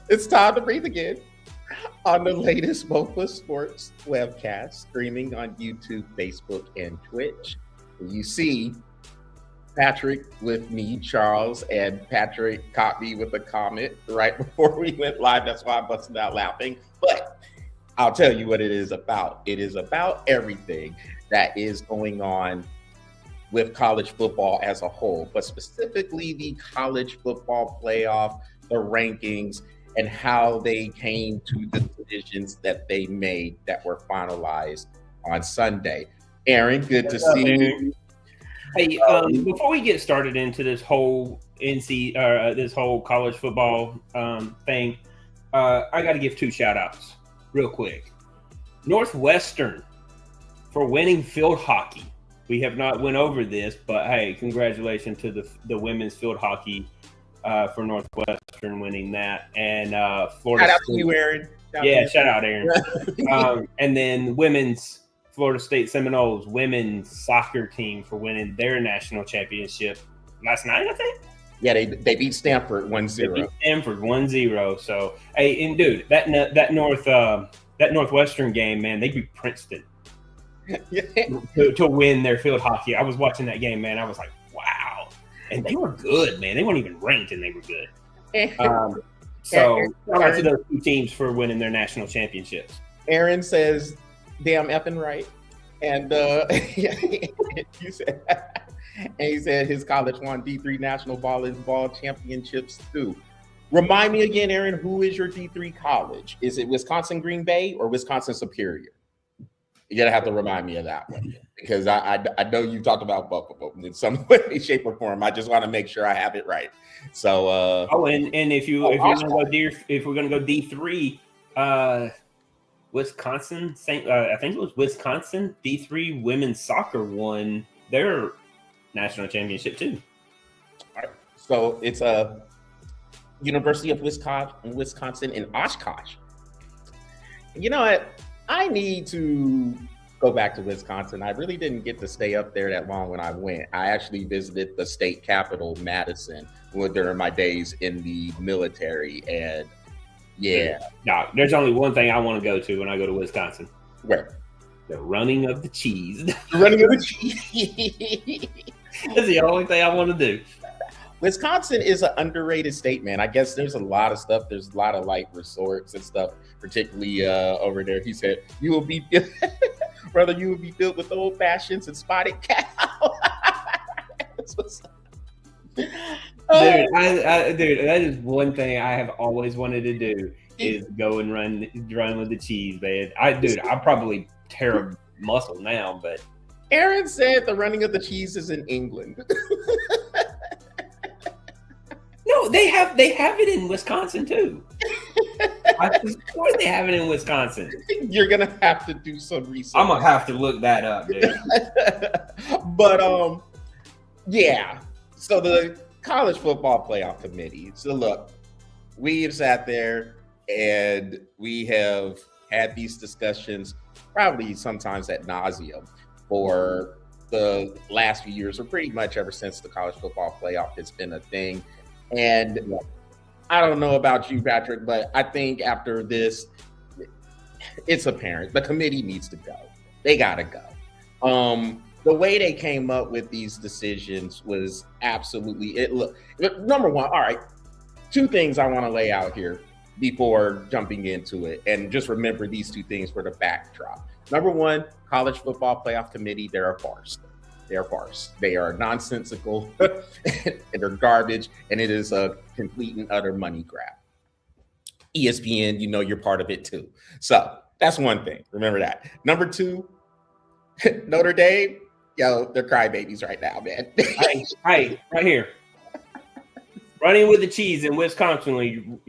It's time to breathe again on the latest Mocha Sports webcast, streaming on YouTube, Facebook, and Twitch. You see Patrick with me, Charles, and Patrick caught me with a comment right before we went live. That's why I busted out laughing. But I'll tell you what it is about. It is about everything that is going on with college football as a whole, but specifically the college football playoff, the rankings, and how they came to the decisions that they made that were finalized on Sunday. Aaron, good to see you. Hey, before we get started into this whole this whole college football thing, I got to give two shout outs real quick. Northwestern for winning field hockey. We have not went over this, but hey, congratulations to the women's field hockey for Northwestern winning that. And Florida Shout out to you, Aaron. Shout out, Aaron. And then women's Florida State Seminoles women's soccer team for winning their national championship last night, I think. Yeah, they beat Stanford 1-0. They beat Stanford 1-0. So, hey, and dude, that Northwestern game, man, they beat Princeton to win their field hockey. I was watching that game, man. I was like, wow. And they were good, man. They weren't even ranked, and they were good. So, shout out to those two teams for winning their national championships. Aaron says, damn effing right. And he said his college won D3 national volleyball championships too. Remind me again, Aaron, who is your D3 college? Is it Wisconsin Green Bay or Wisconsin Superior? You're gonna have to remind me of that one because I know you talked about Buffalo in some way, shape, or form. I just want to make sure I have it right. So and if we're gonna go D3, Wisconsin, I think it was Wisconsin D3 women's soccer won their national championship too. All right. So it's a University of Wisconsin in Oshkosh. You know what? I need to go back to Wisconsin. I really didn't get to stay up there that long when I went. I actually visited the state capital, Madison, during my days in the military. And yeah. No, there's only one thing I want to go to when I go to Wisconsin. Where? The running of the cheese. The running of the cheese. That's the only thing I want to do. Wisconsin is an underrated state, man. I guess there's a lot of stuff. There's a lot of like resorts and stuff, particularly over there. He said, you will be, brother, you will be filled with old fashions and spotted cow. Dude, that is one thing I have always wanted to do is go and run with the cheese, man. I probably tear a muscle now, but Aaron said the running of the cheese is in England. No, they have it in Wisconsin too. I swear they have it in Wisconsin. You're gonna have to do some research. I'm gonna have to look that up, dude. But yeah. So the College Football Playoff Committee. So look, we have sat there and we have had these discussions, probably sometimes ad nauseum, for the last few years, or pretty much ever since the College Football Playoff has been a thing. And I don't know about you, Patrick, but I think after this, it's apparent the committee needs to go. They gotta go. The way they came up with these decisions was absolutely it. Look, number one, all right, two things I want to lay out here before jumping into it, and just remember these two things for the backdrop. Number one, College Football Playoff Committee, they're a farce. They're a farce. They are nonsensical and they're garbage, and it is a complete and utter money grab. ESPN, you know you're part of it too. So that's one thing. Remember that. Number two, Notre Dame, yo, they're crybabies right now, man. Hey, right here. Running with the cheese in Wisconsin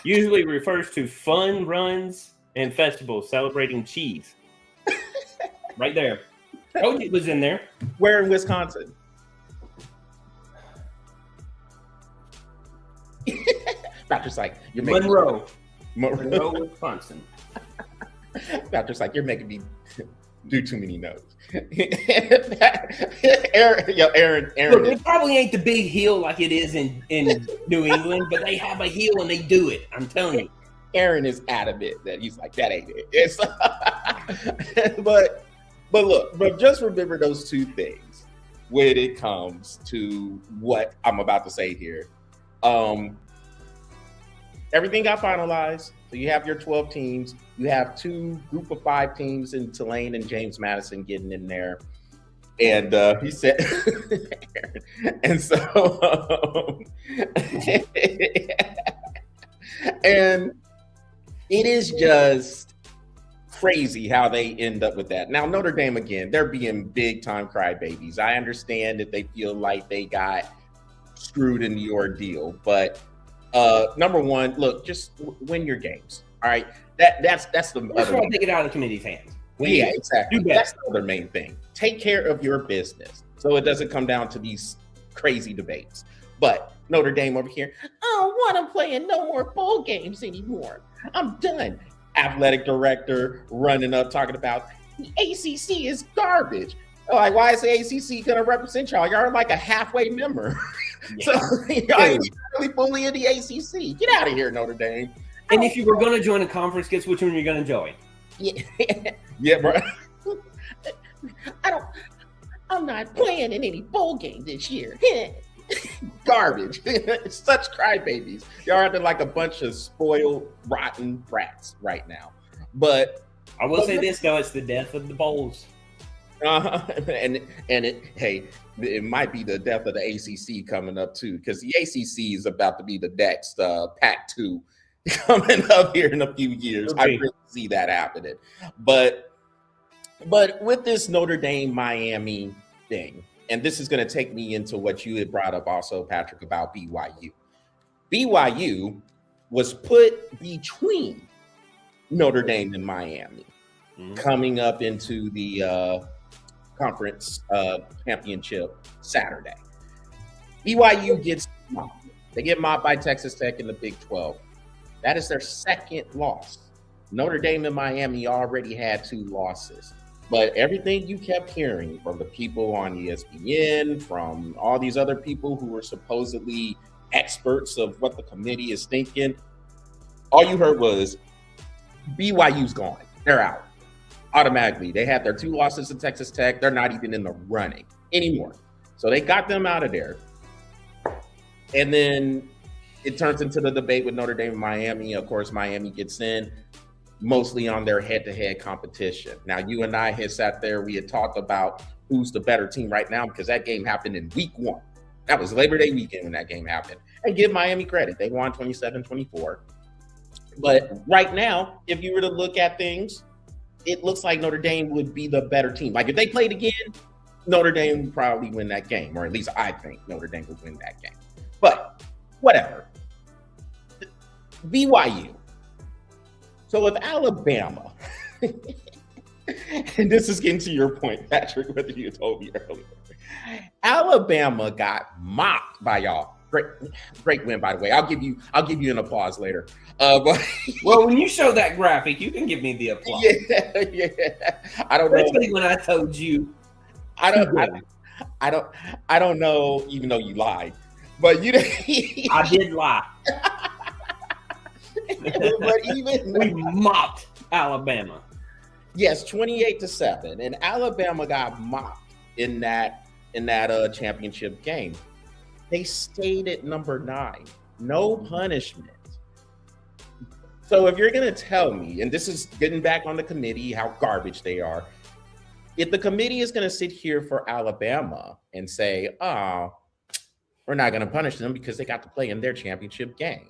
usually refers to fun runs and festivals celebrating cheese. Right there. Told you it was in there. Where in Wisconsin? Patrick's like, you're making Monroe, Wisconsin. Patrick's like, you're making me do too many no's. Aaron Look, is, it probably ain't the big hill like it is in New England, but they have a hill and they do it. I'm telling you. Aaron is adamant that he's like, that ain't it. It's but look, but just remember those two things when it comes to what I'm about to say here. Everything got finalized. So you have your 12 teams. You have two group of 5 teams in Tulane and James Madison getting in there. And he said, and so, and it is just crazy how they end up with that. Now, Notre Dame, again, they're being big time crybabies. I understand that they feel like they got screwed in the ordeal, but number one, look, just win your games. All right, that's the First of all, take it out of the committee's hands. Yeah, exactly. That's the other main thing. Take care of your business so it doesn't come down to these crazy debates. But Notre Dame over here, I don't want to play in no more bowl games anymore. I'm done. Athletic director running up talking about the ACC is garbage. Like, why is the ACC going to represent y'all? Y'all are like a halfway member. Yeah. So y'all ain't really fully in the ACC. Get out of here, Notre Dame. And if you were going to join a conference, guess which one you're going to join? Yeah, yeah, bro. I'm not playing in any bowl game this year. Garbage. Such crybabies. Y'all are like a bunch of spoiled, rotten brats right now. But I will say this though: it's the death of the bowls. And it might be the death of the ACC coming up too, because the ACC is about to be the next Pac-2 coming up here in a few years. Okay. I really see that happening. But with this Notre Dame Miami thing, and this is going to take me into what you had brought up also, Patrick, about BYU. BYU was put between Notre Dame and Miami coming up into the conference championship Saturday. BYU gets mopped. They get mopped by Texas Tech in the Big 12. That is their second loss. Notre Dame and Miami already had 2 losses. But everything you kept hearing from the people on ESPN, from all these other people who were supposedly experts of what the committee is thinking, all you heard was BYU's gone. They're out. Automatically. They had their 2 losses to Texas Tech. They're not even in the running anymore. So they got them out of there. And then it turns into the debate with Notre Dame and Miami. Of course, Miami gets in mostly on their head-to-head competition. Now, you and I had sat there. We had talked about who's the better team right now because that game happened in week 1. That was Labor Day weekend when that game happened. And give Miami credit. They won 27-24. But right now, if you were to look at things, it looks like Notre Dame would be the better team. Like if they played again, Notre Dame would probably win that game, or at least I think Notre Dame would win that game. But whatever. BYU. So with Alabama, and this is getting to your point, Patrick, whether you told me earlier, Alabama got mocked by y'all. Great win, by the way. I'll give you an applause later. But well, when you show that graphic, you can give me the applause. Yeah. I don't know. Especially when I told you. I don't know, even though you lied. But you I did lie. But even we mopped Alabama. Yes, 28-7. And Alabama got mopped in that championship game. They stayed at number 9. No punishment. So if you're going to tell me, and this is getting back on the committee, how garbage they are, if the committee is going to sit here for Alabama and say, oh, we're not going to punish them because they got to play in their championship game.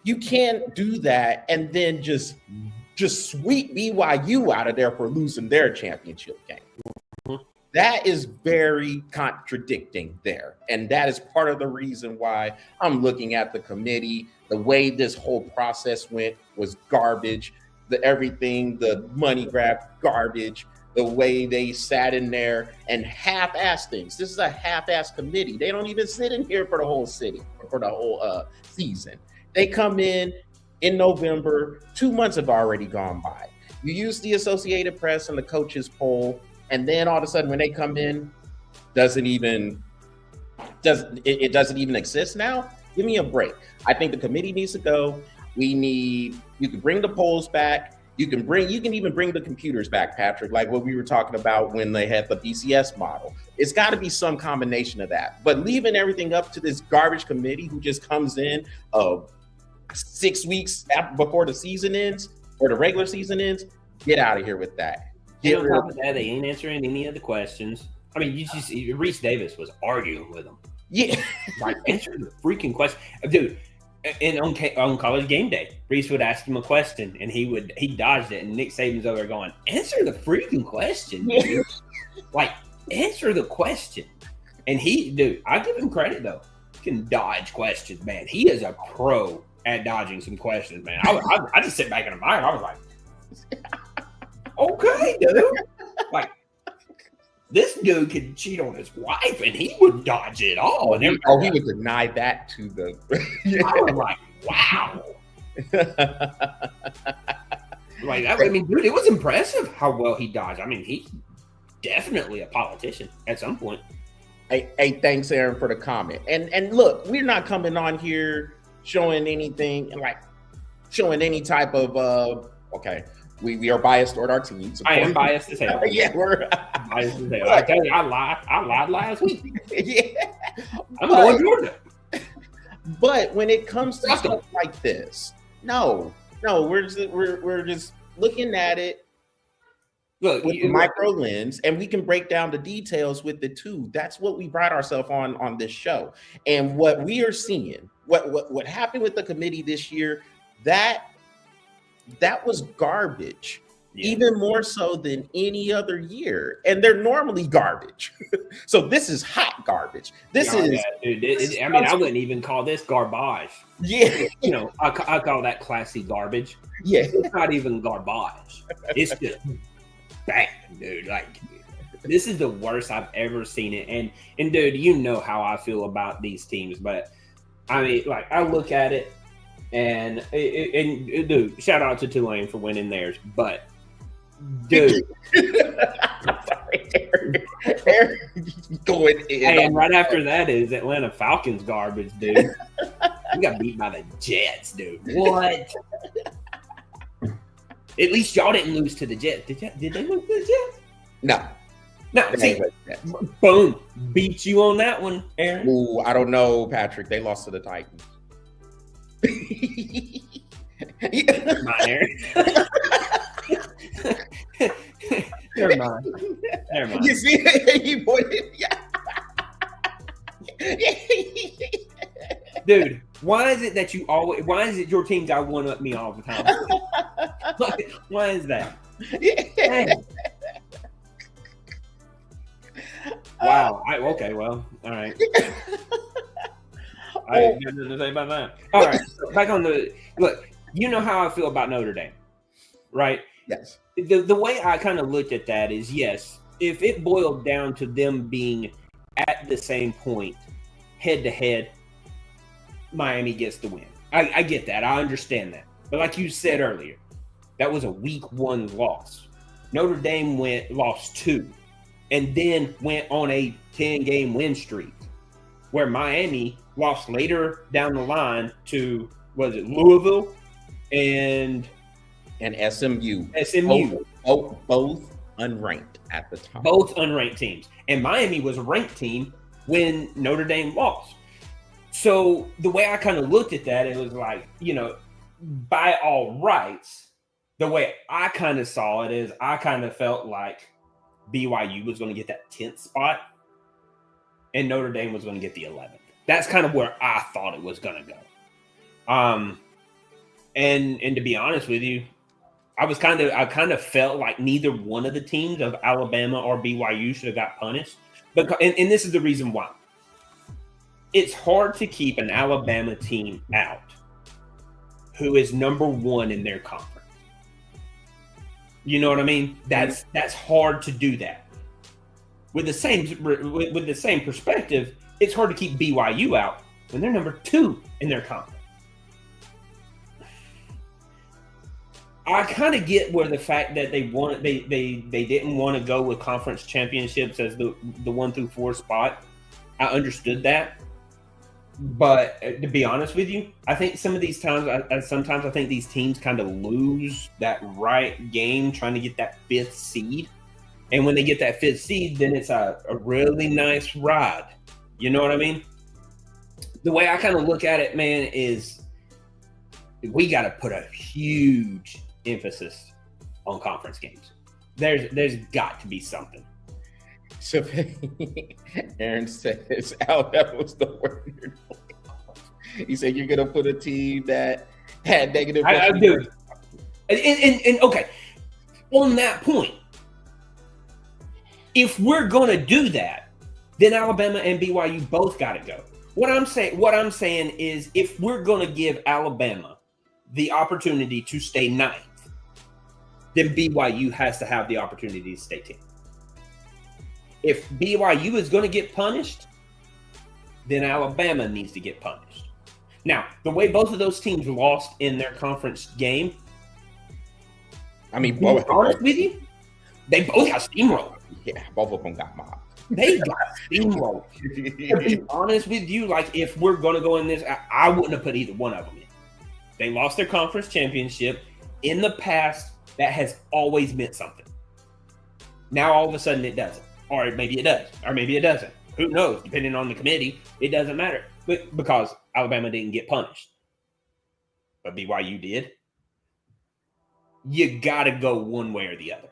You can't do that and then just sweep BYU out of there for losing their championship game. Mm-hmm. That is very contradicting there. And that is part of the reason why I'm looking at the committee. The way this whole process went was garbage. The money grab, garbage. The way they sat in there and half-assed things. This is a half-assed committee. They don't even sit in here for the whole season. They come in November. 2 months have already gone by. You use the Associated Press and the coaches poll, and then all of a sudden when they come in, it doesn't even exist now. Give me a break. I think the committee needs to go. You can bring the polls back. You can even bring the computers back, Patrick, like what we were talking about when they had the BCS model. It's got to be some combination of that. But leaving everything up to this garbage committee who just comes in 6 weeks before the season ends or the regular season ends, get out of here with that. On top of that, they ain't answering any of the questions. I mean, Reese Davis was arguing with them. Yeah. Like, answer the freaking question. Dude, and on College Game Day, Reese would ask him a question, and he dodged it, and Nick Saban's over there going, answer the freaking question, dude. Like, answer the question. And I give him credit, though. He can dodge questions, man. He is a pro at dodging some questions, man. I just sit back in the mind. I was like, okay, dude. Like, this dude could cheat on his wife, and he would dodge it all. And he would deny that to the. I was like, wow. Like, I mean, dude, it was impressive how well he dodged. I mean, he's definitely a politician at some point. Hey, thanks, Aaron, for the comment. And look, we're not coming on here showing anything showing any type of okay. We are biased toward our teams. I am biased as hell. Yeah, we're biased as hell. I tell you, I lied last week. Yeah, I'm going Georgia. But when it comes to stuff like this, no, we're just looking at it with the micro lens, and we can break down the details with it too. That's what we pride ourselves on this show. And what we are seeing, what happened with the committee this year, that was garbage, even more so than any other year. And they're normally garbage. So this is hot garbage. Dude, I mean, I wouldn't even call this garbage. Yeah. You know, I call that classy garbage. Yeah. It's not even garbage. It's just bad, dude. Like, this is the worst I've ever seen it. And dude, you know how I feel about these teams, but I mean, like, I look at it, and dude, shout out to Tulane for winning theirs, but dude, Aaron going in. Hey, and right after that is Atlanta Falcons garbage, dude. We got beat by the Jets, dude. What? At least y'all didn't lose to the Jets. Did they lose to the Jets? No. See, boom, beat you on that one, Aaron. Ooh, I don't know, Patrick. They lost to the Titans. Never mind, Aaron. Never mind. You see, he pointed. Dude, why is it your team got one up me all the time? Why is that? Dang. Wow. Okay, well, all right. I have nothing to say about that. All right, back on look, you know how I feel about Notre Dame, right? Yes. The way I kind of looked at that is, yes, if it boiled down to them being at the same point, head to head, Miami gets the win. I get that. I understand that. But like you said earlier, that was a week 1 loss. Notre Dame lost 2, and then went on a 10-game win streak, where Miami lost later down the line to, was it Louisville and SMU. Both unranked at the time. Both unranked teams. And Miami was a ranked team when Notre Dame lost. So the way I kind of looked at that, it was like, you know, by all rights, the way I kind of saw it is I kind of felt like BYU was going to get that 10th spot and Notre Dame was going to get the 11th. That's kind of where I thought it was going to go. And to be honest with you, I kind of felt like neither one of the teams of Alabama or BYU should have got punished. But and this is the reason why. It's hard to keep an Alabama team out who is number 1 in their conference. You know what I mean? That's hard to do that. With the same perspective, it's hard to keep BYU out when they're number 2 in their conference. I kind of get where the fact that they didn't want to go with conference championships as the 1 through 4 spot. I understood that, but to be honest with you, I think some of these times, sometimes I think these teams kind of lose that right game trying to get that 5th seed, and when they get that 5th seed, then it's a really nice ride. You know what I mean? The way I kind of look at it, man, is we got to put a huge emphasis on conference games. There's got to be something. So Aaron says Alabama was the word. He said you're gonna put a team that had negative. I do. And okay, on that point, if we're gonna do that, then Alabama and BYU both got to go. What I'm saying is, if we're gonna give Alabama the opportunity to stay 9th, then BYU has to have the opportunity to stay 10th. If BYU is going to get punished, then Alabama needs to get punished. Now, the way both of those teams lost in their conference game, I mean, to be honest with you, they both got steamrolled. Yeah, both of them got mobbed. They got steamrolled. To be honest with you, like, if we're going to go in this, I wouldn't have put either one of them in. They lost their conference championship. In the past, that has always meant something. Now, all of a sudden, it doesn't. Or maybe it does. Or maybe it doesn't. Who knows? Depending on the committee, it doesn't matter. But because Alabama didn't get punished. But BYU did. You got to go one way or the other.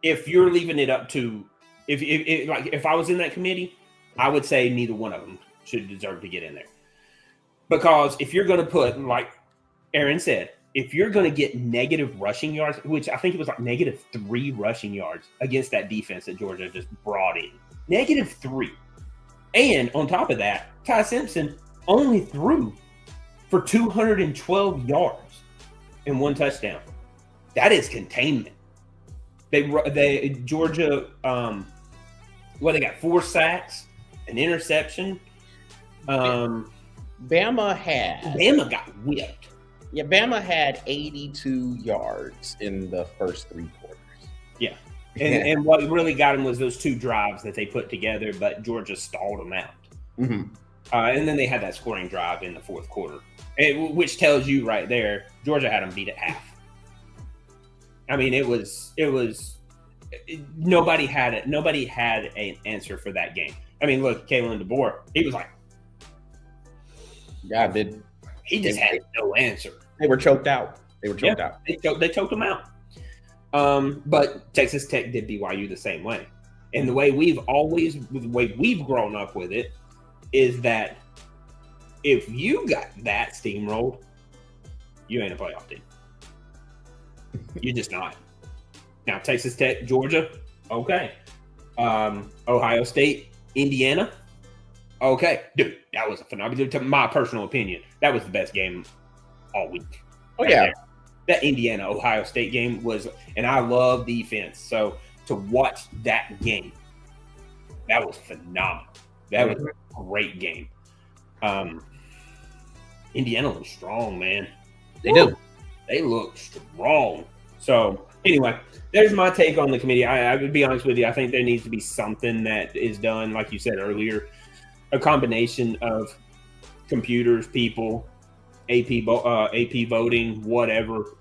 If you're leaving it up to... If I was in that committee, I would say neither one of them should deserve to get in there. Because if you're going to put, like Aaron said, if you're going to get negative rushing yards, which I think it was like -3 rushing yards against that defense that Georgia just brought in. -3. And on top of that, Ty Simpson only threw for 212 yards and 1 touchdown. That is containment. Georgia, they got 4 sacks, an interception. Bama got whipped. Yeah, Bama had 82 yards in the first 3 quarters. Yeah. And what really got them was those 2 drives that they put together, but Georgia stalled them out. Mm-hmm. And then they had that scoring drive in the 4th quarter, which tells you right there, Georgia had them beat at half. I mean, it was nobody had it. Nobody had an answer for that game. I mean, look, Kalen DeBoer, he was like, yeah, he just had no answer. They were choked out. They choked them out. But Texas Tech did BYU the same way. And the way we've grown up with it is that if you got that steamrolled, you ain't a playoff team. You're just not. Now, Texas Tech, Georgia, okay. Ohio State, Indiana, okay. Dude, that was a phenomenal. To my personal opinion, that was the best game all week. Oh, yeah. That Indiana-Ohio State game was, and I love defense. So to watch that game, that was phenomenal. That was a great game. Indiana was strong, man. They look strong. So anyway, there's my take on the committee. I would be honest with you. I think there needs to be something that is done, like you said earlier, a combination of computers, people, AP voting, whatever.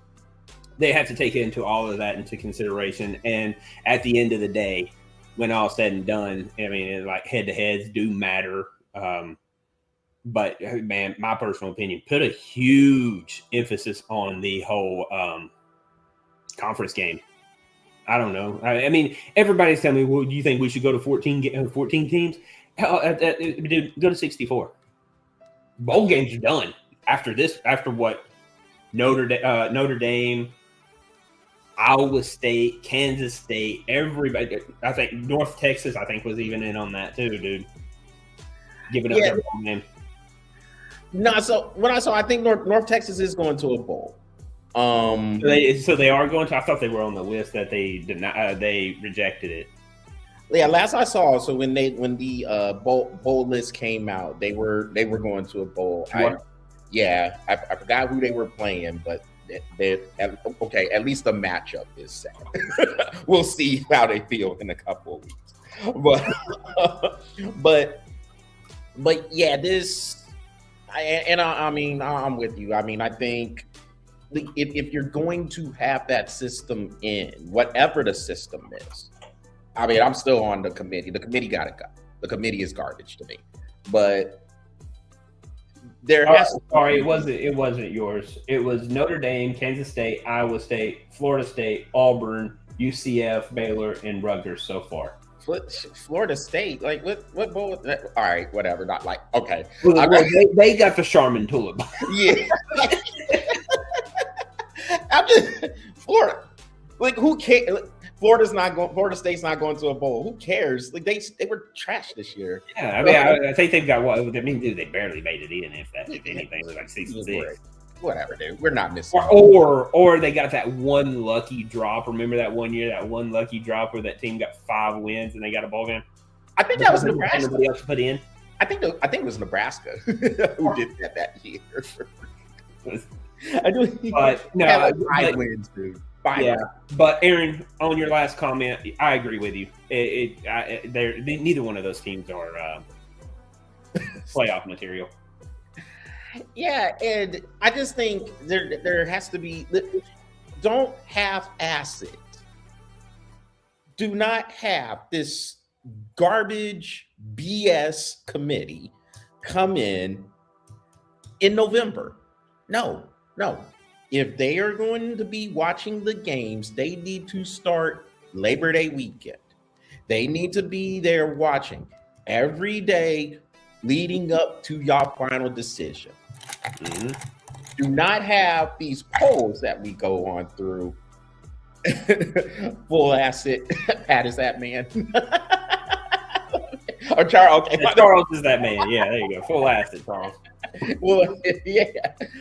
They have to take into all of that into consideration. And at the end of the day, when all's said and done, I mean, like head-to-heads do matter. But man, my personal opinion, put a huge emphasis on the whole conference game. I don't know. I mean, everybody's telling me, well, do you think we should go to 14 teams? Hell, go to 64. Bowl games are done after this. After what? Notre Dame, Iowa State, Kansas State, everybody. I think North Texas, I think, was even in on that too, dude. Give it up, their bowl game. No, so I think North Texas is going to a bowl. So they are going to. I thought they were on the list that they rejected it. Yeah, last I saw, so when the bowl list came out, they were going to a bowl. I forgot who they were playing, but Okay, at least the matchup is set. We'll see how they feel in a couple of weeks. But yeah, I mean, I'm with you. I mean, I think if you're going to have that system in, whatever the system is, I mean, I'm still on the committee. The committee got to go. The committee is garbage to me. But there has sorry, it wasn't yours. It was Notre Dame, Kansas State, Iowa State, Florida State, Auburn, UCF, Baylor, and Rutgers so far. Florida State, like what bowl? All right, whatever. Not like okay. Well, they got the Charmin tulip. Yeah. I'm just Florida. Like who cares? Florida State's not going to a bowl. Who cares? Like they were trash this year. Yeah, I mean, I think they've got what? I mean, dude, they barely made it in. If anything, it was like 6-6. Whatever, dude. We're not missing. Or they got that one lucky drop. Remember that one year, that one lucky drop where that team got 5 wins and they got a bowl game. I think that was Nebraska. Everybody else put in. I think it was Nebraska who did that year. I do. But no, 5 wins, dude. 5 yeah, wins. but Aaron, on your last comment, I agree with you. Neither one of those teams are playoff material. Yeah, and I just think there has to be. Don't half-ass it. Do not have this garbage BS committee come in November. No. If they are going to be watching the games, they need to start Labor Day weekend. They need to be there watching every day leading up to your final decision. Mm-hmm. Do not have these polls that we go on through. Full asset. Pat is that man. Or Charles. Okay. Charles is that man. Yeah, there you go. Full asset, Charles. Well, yeah.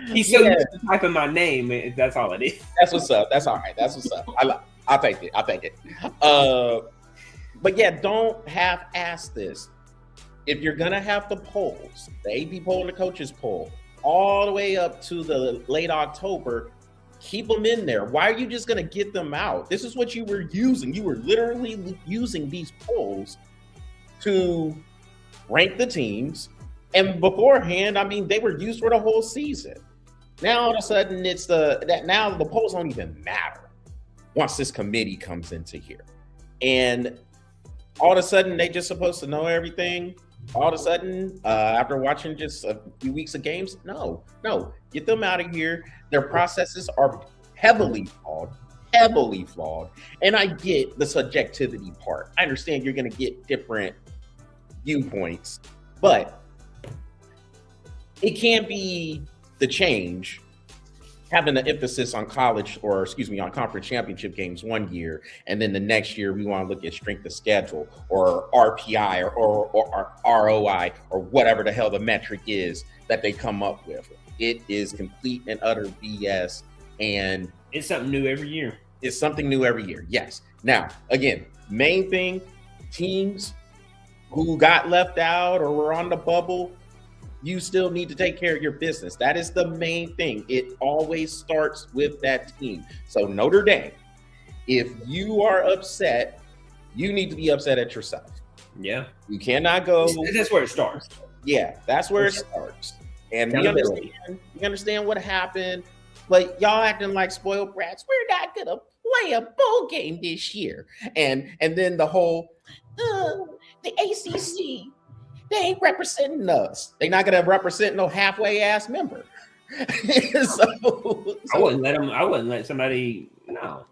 He's so used to typing my name. That's all it is. That's what's up. That's all right. That's what's up. I'll take it. But yeah, don't half-ass this. If you're gonna have the polls, the AP poll and the coaches poll, all the way up to the late October, keep them in there. Why are you just gonna get them out? This is what you were using. You were literally using these polls to rank the teams. And beforehand, I mean, they were used for the whole season. Now all of a sudden, now the polls don't even matter once this committee comes into here. And all of a sudden, they just supposed to know everything. All of a sudden, after watching just a few weeks of games, no, get them out of here. Their processes are heavily flawed. And I get the subjectivity part. I understand you're going to get different viewpoints, but it can't be the change having an emphasis on on conference championship games one year, and then the next year we want to look at strength of schedule or RPI or ROI or whatever the hell the metric is that they come up with. It is complete and utter BS, and it's something new every year. It's something new every year. Yes. Now, again, main thing, teams who got left out or were on the bubble, you still need to take care of your business. That is the main thing. It always starts with that team. So Notre Dame, if you are upset, you need to be upset at yourself. Yeah. You cannot go. That's where it starts. Yeah, that's where it starts. And we understand what happened, but y'all acting like spoiled brats. We're not gonna play a bowl game this year. And then the whole the ACC. They ain't representing us. They're not gonna represent no halfway ass member. so I wouldn't let somebody no.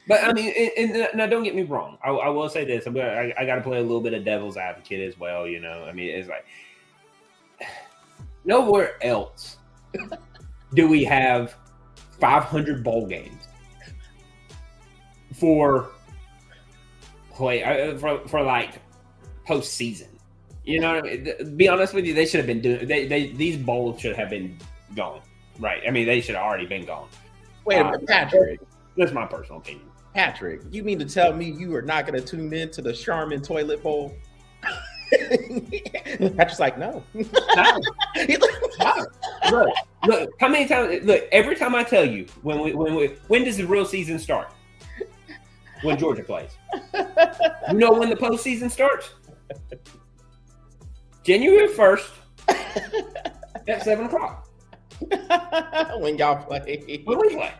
But I mean, and now don't get me wrong. I will say this. I got to play a little bit of devil's advocate as well. You know, I mean, it's like nowhere else do we have 500 bowl games for like postseason. You know, to be honest with you, they should have been doing. These bowls should have been gone, right? I mean, they should have already been gone. Wait a minute, Patrick. That's my personal opinion. Patrick, you mean to tell me you are not going to tune in to the Charmin toilet bowl? Patrick's like, no. Look, Look, how many times? Look, every time I tell you when does the real season start? When Georgia plays. You know when the postseason starts? January 1st at 7:00. When y'all play. When we play.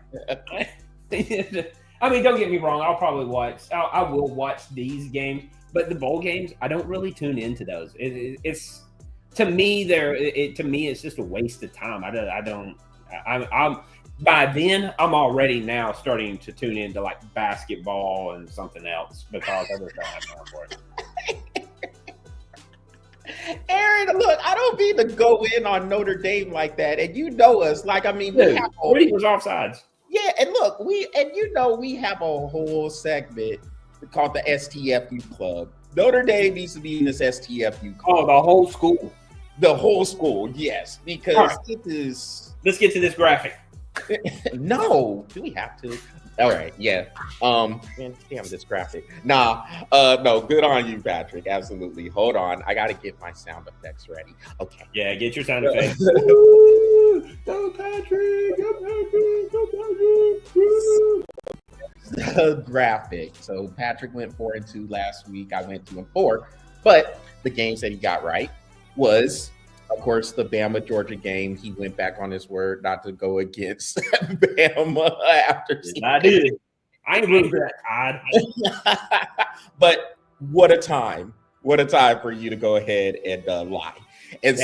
I mean, don't get me wrong. I'll probably watch. I will watch these games, but the bowl games, I don't really tune into those. It's to me, it's just a waste of time. I'm by then, I'm already now starting to tune into like basketball and something else because I just don't have time for it. Aaron, look, I don't mean to go in on Notre Dame like that, and you know us. Like, I mean, Dude, Woody was offsides. Yeah, and look, we have a whole segment called the STFU Club. Notre Dame needs to be in this STFU Club. Oh, the whole school. The whole school, yes, because right. it is. Let's get to this graphic. No, do we have to? All right, yeah. Man, damn this graphic. No, good on you, Patrick. Absolutely. Hold on, I gotta get my sound effects ready. Okay. Yeah, get your sound effects. Go Patrick! Go Patrick! Go Patrick! Graphic. So Patrick went 4-2 last week. I went 2-4, but the games that he got right was, of course, the Bama Georgia game. He went back on his word not to go against Bama after. I did. I ain't rooting for that. But what a time! What a time for you to go ahead and lie. And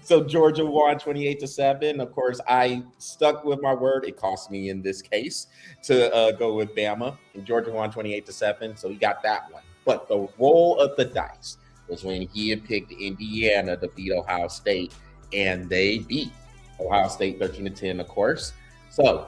so Georgia won 28-7. Of course, I stuck with my word. It cost me in this case to go with Bama. And Georgia won 28-7. So he got that one. But the roll of the dice was when he had picked Indiana to beat Ohio State, and they beat Ohio State 13-10, of course. So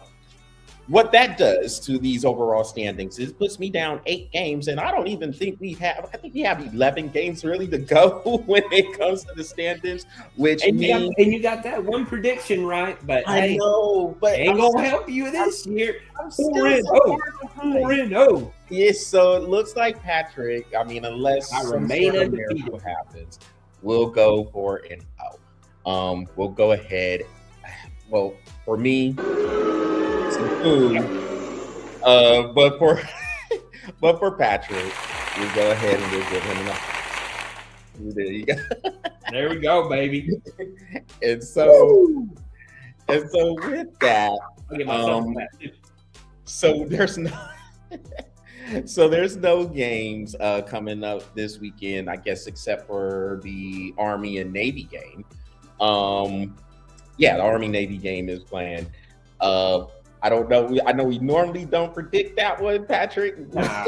what that does to these overall standings is it puts me down 8 games, and I don't even think we have. I think we have 11 games really to go when it comes to the standings. Which you got that one prediction right, but I know, but ain't gonna help you this year. 4-0. Yes, so it looks like Patrick. I mean, unless I remain miracle happens, we'll go 4-0. We'll go ahead. Well, for me, some food. But for Patrick, we go ahead and we'll give him enough. There you go. There we go, baby. And so with that, I'll get myself so there's no games coming up this weekend, I guess, except for the Army and Navy game. The Army-Navy game is planned. I don't know. I know we normally don't predict that one, Patrick. Nah,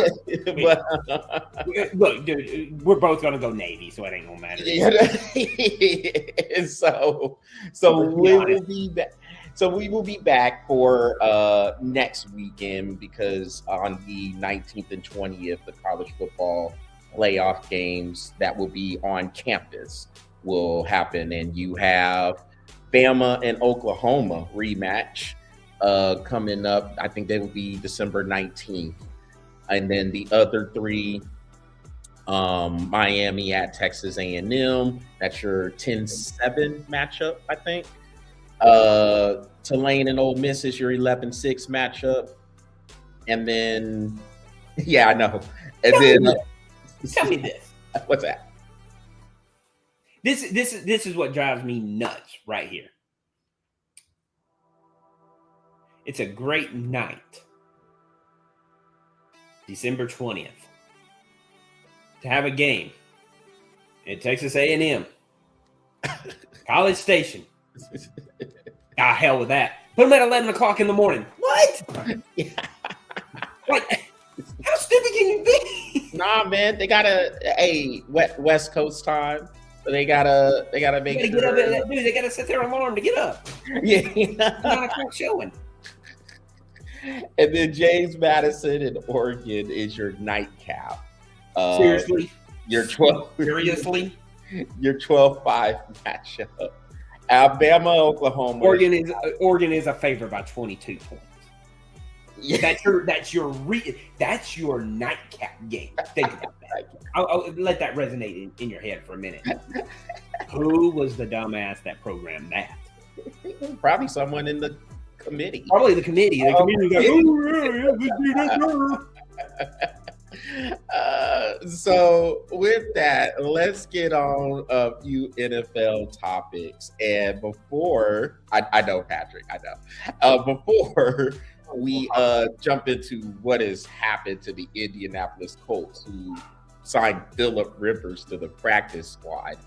look, dude, we're both gonna go Navy, so it ain't gonna matter. We will be back for next weekend, because on the 19th and 20th, the college football playoff games that will be on campus will happen, and you have Bama and Oklahoma rematch coming up. I think they will be December 19th. And then the other 3, Miami at Texas A&M. That's your 10-7 matchup, I think. Tulane and Ole Miss is your 11-6 matchup. And then, yeah, I know. And Tell me this. What's that? This is what drives me nuts right here. It's a great night, December 20th, to have a game at Texas A&M, College Station. Hell with that. Put them at 11 o'clock in the morning. What? Yeah. Like, how stupid can you be? Nah, man, they got West Coast time. So they gotta make sure. Get up, dude, they gotta set their alarm to get up. Yeah. 9 o'clock showing. And then James Madison in Oregon is your nightcap. Seriously? Your 12. Seriously? Your 12-5 matchup. Alabama, Oklahoma. Oregon is a favorite by 22 points. Yeah. That's your nightcap game. Think about that. I'll let that resonate in your head for a minute. Who was the dumbass that programmed that? Probably someone in the committee. Probably the committee. The So with that, let's get on a few NFL topics. And before I know Patrick, I know. Before we jump into what has happened to the Indianapolis Colts, who signed Phillip Rivers to the practice squad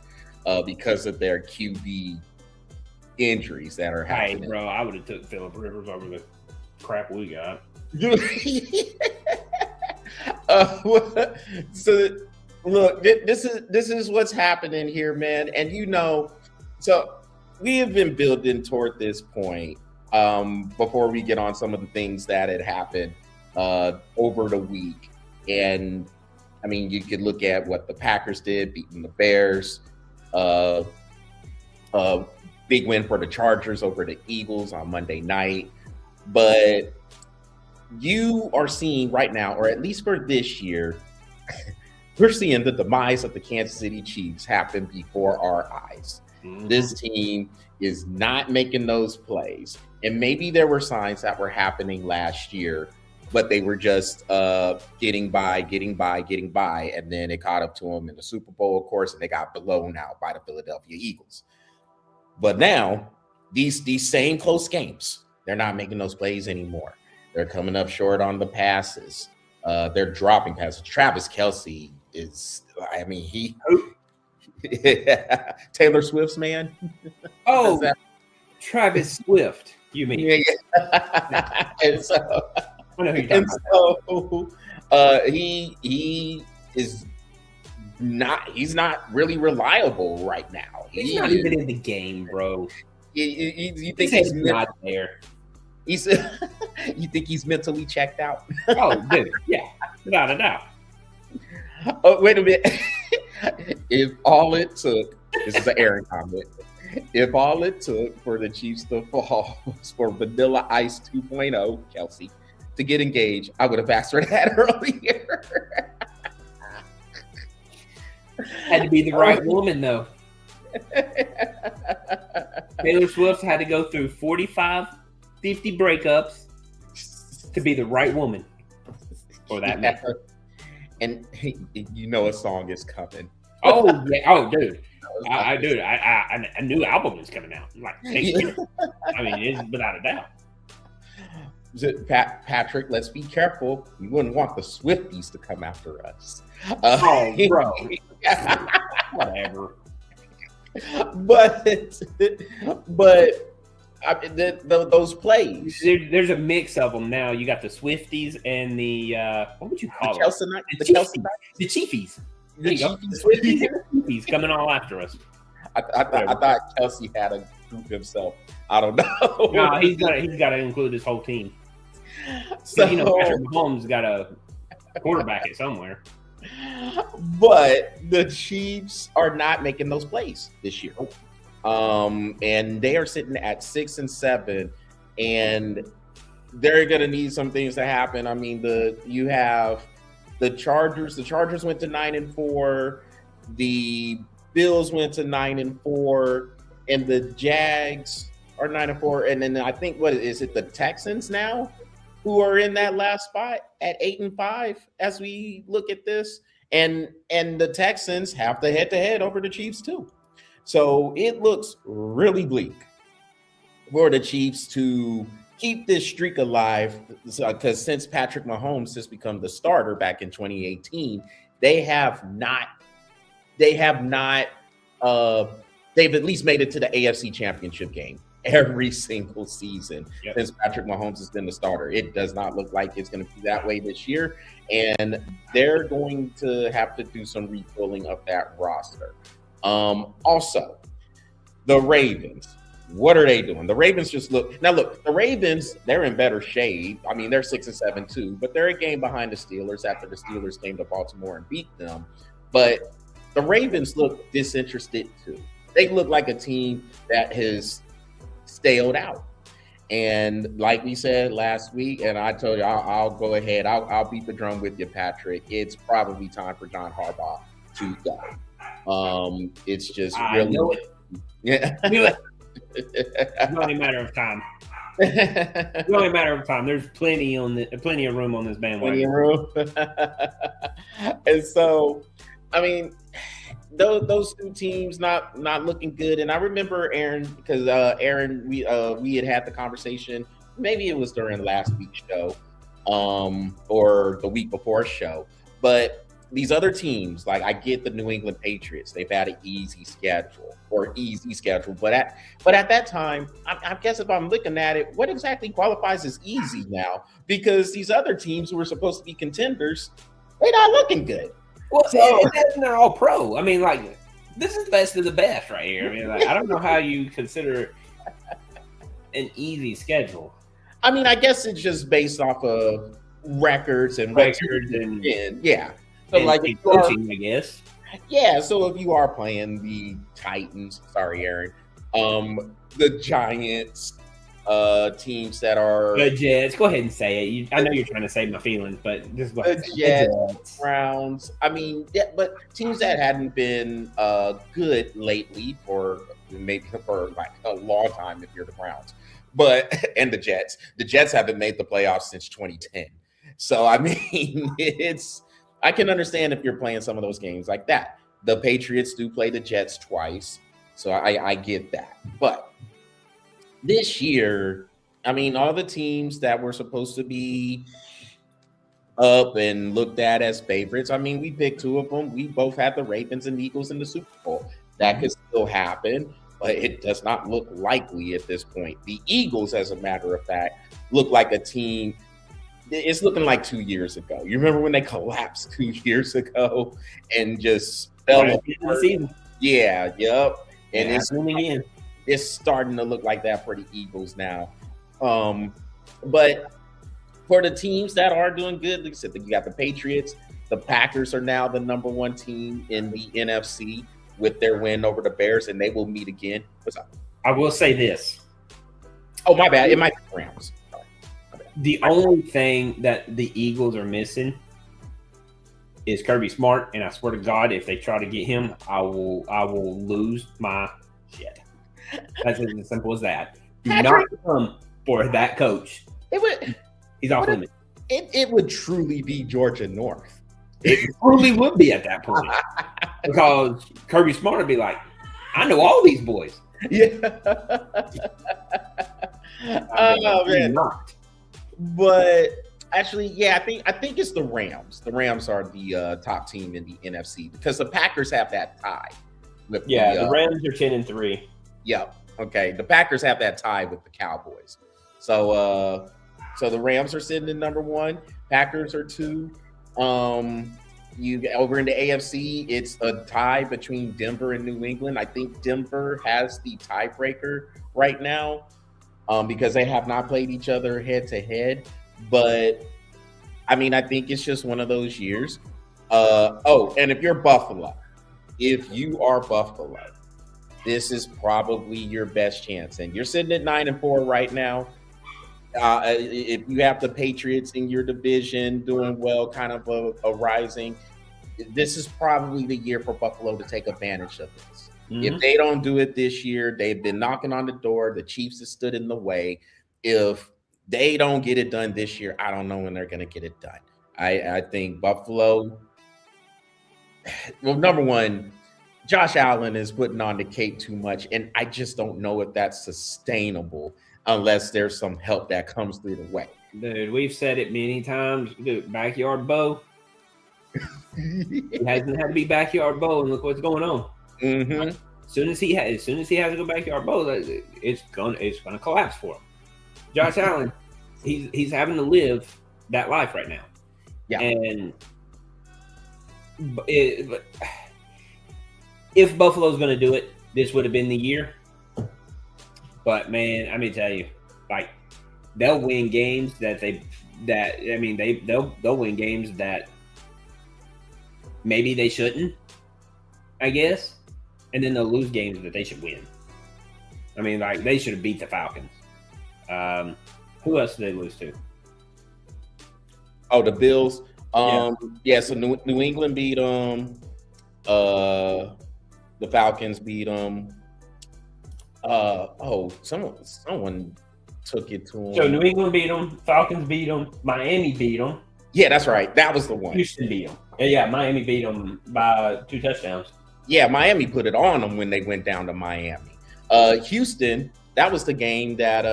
because of their QB injuries that are happening. Hey, bro, I would have took Phillip Rivers over the crap we got. So look, this is what's happening here, man. And so we have been building toward this point before we get on some of the things that had happened over the week. And I mean, you could look at what the Packers did, beating the Bears, big win for the Chargers over the Eagles on Monday night. But you are seeing right now, or at least for this year, we're seeing the demise of the Kansas City Chiefs happen before our eyes. Mm-hmm. This team is not making those plays. And maybe there were signs that were happening last year, but they were just getting by. And then it caught up to them in the Super Bowl, of course, and they got blown out by the Philadelphia Eagles. But now, these same close games, they're not making those plays anymore. They're coming up short on the passes. They're dropping passes. Travis Kelce is, I mean, Taylor Swift's man. Oh, Travis Swift, you mean? Yeah. And so, I know who you're talking about. He is not, he's not really reliable right now. He's not even in the game, bro. You think he's not there? You think he's mentally checked out? Oh, dude, yeah, without a doubt. Oh, wait a minute. If all it took, this is an Aaron comment, if all it took for the Chiefs to fall was for Vanilla Ice 2.0, Kelce, to get engaged, I would have asked for that earlier. Had to be the right woman, though. Taylor Swift had to go through 45, 50 breakups to be the right woman for that man. And you know a song is coming. Oh yeah! Oh, dude, a new album is coming out. Like, I mean, it's without a doubt. Patrick, let's be careful. We wouldn't want the Swifties to come after us. Oh, bro. Whatever. But I mean, those plays. There's a mix of them now. You got the Swifties and the what would you call them? The Chiefies. The Swifties and the Chiefies coming all after us. I thought Kelce had a group himself. I don't know. No, he's got to include his whole team. So Patrick Mahomes got a quarterback it somewhere. But the Chiefs are not making those plays this year. And they are sitting at 6-7, and they're gonna need some things to happen. I mean, you have the Chargers. The Chargers went to 9-4. The Bills went to 9-4, and the Jags are 9-4. And then I think the Texans now who are in that last spot at 8-5 as we look at this, and the Texans have the head-to-head over the Chiefs too. So it looks really bleak for the Chiefs to keep this streak alive, because since Patrick Mahomes has become the starter back in 2018, they've at least made it to the AFC Championship game every single season since Patrick Mahomes has been the starter. It does not look like it's going to be that way this year, and they're going to have to do some refilling of that roster. Also, the Ravens. What are they doing? The Ravens the Ravens, they're in better shape. I mean, they're 6-7 too, but they're a game behind the Steelers after the Steelers came to Baltimore and beat them. But the Ravens look disinterested too. They look like a team that has staled out. And like we said last week, and I told you, I'll go ahead. I'll beat the drum with you, Patrick. It's probably time for John Harbaugh to go. It's just really, know it. Yeah. I knew it. It's only a matter of time. It's only a matter of time. There's plenty of room on this bandwagon. Plenty of room. And so, I mean, those two teams not looking good. And I remember Aaron, because Aaron, we had the conversation. Maybe it was during last week's show, or the week before show. But these other teams, like I get the New England Patriots, they've had an easy schedule. But at that time, I guess if I'm looking at it, what exactly qualifies as easy now? Because these other teams who were supposed to be contenders, they're not looking good. Well, and they're all pro. I mean, like, this is best of the best right here. I mean, like, I don't know how you consider an easy schedule. I mean, I guess it's just based off of records and yeah. So and like coaching, I guess. Yeah, so if you are playing the Titans, sorry, Aaron, the Giants, teams that are the Jets. Go ahead and say it. I know you're trying to save my feelings, but just go ahead. The Jets, Browns. I mean, yeah, but teams that hadn't been good lately for like a long time if you're the Browns, and the Jets haven't made the playoffs since 2010. So I mean, I can understand if you're playing some of those games like that. The Patriots do play the Jets twice, so I get that. But this year, I mean, all the teams that were supposed to be up and looked at as favorites, I mean, we picked two of them. We both had the Ravens and Eagles in the Super Bowl. That could still happen, but it does not look likely at this point. The Eagles, as a matter of fact, look like a team. It's looking like 2 years ago. You remember when they collapsed 2 years ago and just fell apart? The season. Yeah, yep. And it's starting to look like that for the Eagles now. But for the teams that are doing good, like I said, you got the Patriots. The Packers are now the number one team in the NFC with their win over the Bears, and they will meet again. What's up? I will say this. Oh, my bad. It might be the Rams. The only thing that the Eagles are missing is Kirby Smart, and I swear to God, if they try to get him, I will lose my shit. That's as simple as that. Do not come for that coach. He's off limits. It would truly be Georgia North. It truly would be at that point, because Kirby Smart would be like, "I know all these boys." Yeah. Oh man. Not. But actually, yeah, I think it's the Rams. The Rams are the top team in the NFC because the Packers have that tie. The Rams are 10-3. Yeah. Okay. The Packers have that tie with the Cowboys. So the Rams are sitting in number one. Packers are 2. You over in the AFC, it's a tie between Denver and New England. I think Denver has the tiebreaker right now. Because they have not played each other head to head. But I mean, I think it's just one of those years. And if you are Buffalo, this is probably your best chance. And you're sitting at 9-4 right now. If you have the Patriots in your division doing well, kind of a rising, this is probably the year for Buffalo to take advantage of this. Mm-hmm. If they don't do it this year, they've been knocking on the door. The Chiefs have stood in the way. If they don't get it done this year, I don't know when they're going to get it done. I think Buffalo, well, number one, Josh Allen is putting on the cape too much, and I just don't know if that's sustainable unless there's some help that comes through the way. Dude, we've said it many times. Dude, backyard Bo. It hasn't had to be backyard Bo, and look what's going on. Mm-hmm. As soon as he has to go backyard Bo, it's gonna collapse for him. Josh Allen, he's having to live that life right now. Yeah. And if Buffalo's going to do it, this would have been the year. But man, let me tell you, like, they'll win games they'll win games that maybe they shouldn't, I guess, and then they'll lose games that they should win. I mean, like, they should have beat the Falcons. Who else did they lose to? Oh, the Bills. Yeah. So New England beat them. The Falcons beat them. Someone took it to him. So New England beat them, Falcons beat them, Miami beat them. Yeah, that's right. That was the one. Houston beat them. Yeah, Miami beat them by 2 touchdowns. Yeah, Miami put it on them when they went down to Miami. Houston, that was the game that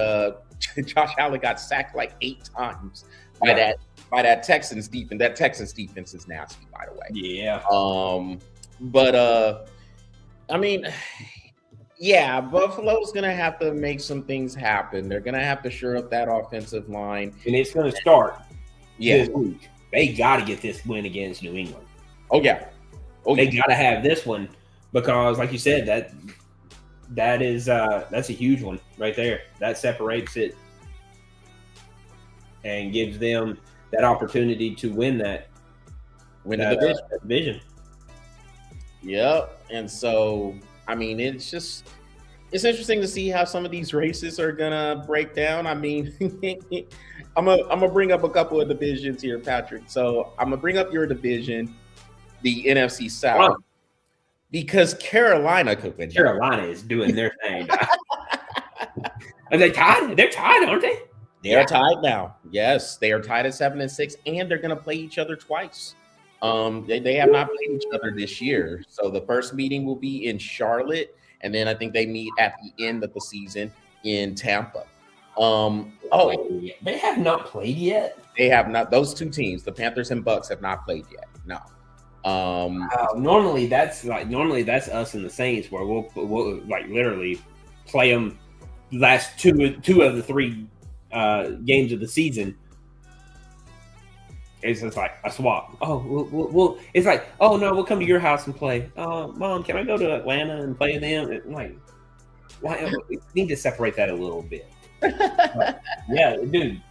Josh Allen got sacked like 8 times by that Texans defense. That Texans defense is nasty, by the way. Yeah. But I mean, yeah, Buffalo's gonna have to make some things happen. They're gonna have to shore up that offensive line, and it's gonna start this week. They got to get this win against New England. Oh yeah, they got to have this one because, like you said, that's a huge one right there. That separates it and gives them that opportunity to win the division. Yep. And so, I mean, it's interesting to see how some of these races are gonna break down. I mean, I'm gonna bring up a couple of divisions here, Patrick. So I'm gonna bring up your division, the NFC South, because Carolina could win. Carolina is doing their thing. Are they tied? They're tied, aren't they? They're tied now. Yes, they are tied at 7-6, and they're gonna play each other twice. They have not played each other this year. So the first meeting will be in Charlotte, and then I think they meet at the end of the season in Tampa. They have not played yet. They have not. Those two teams, the Panthers and Bucks, have not played yet. No. Normally that's us and the Saints, where we'll like literally play them last two of the 3 games of the season. It's just like a swap. Oh, we'll it's like, oh no, we'll come to your house and play. Mom, can I go to Atlanta and play them? I'm like, why? We need to separate that a little bit. Yeah, dude.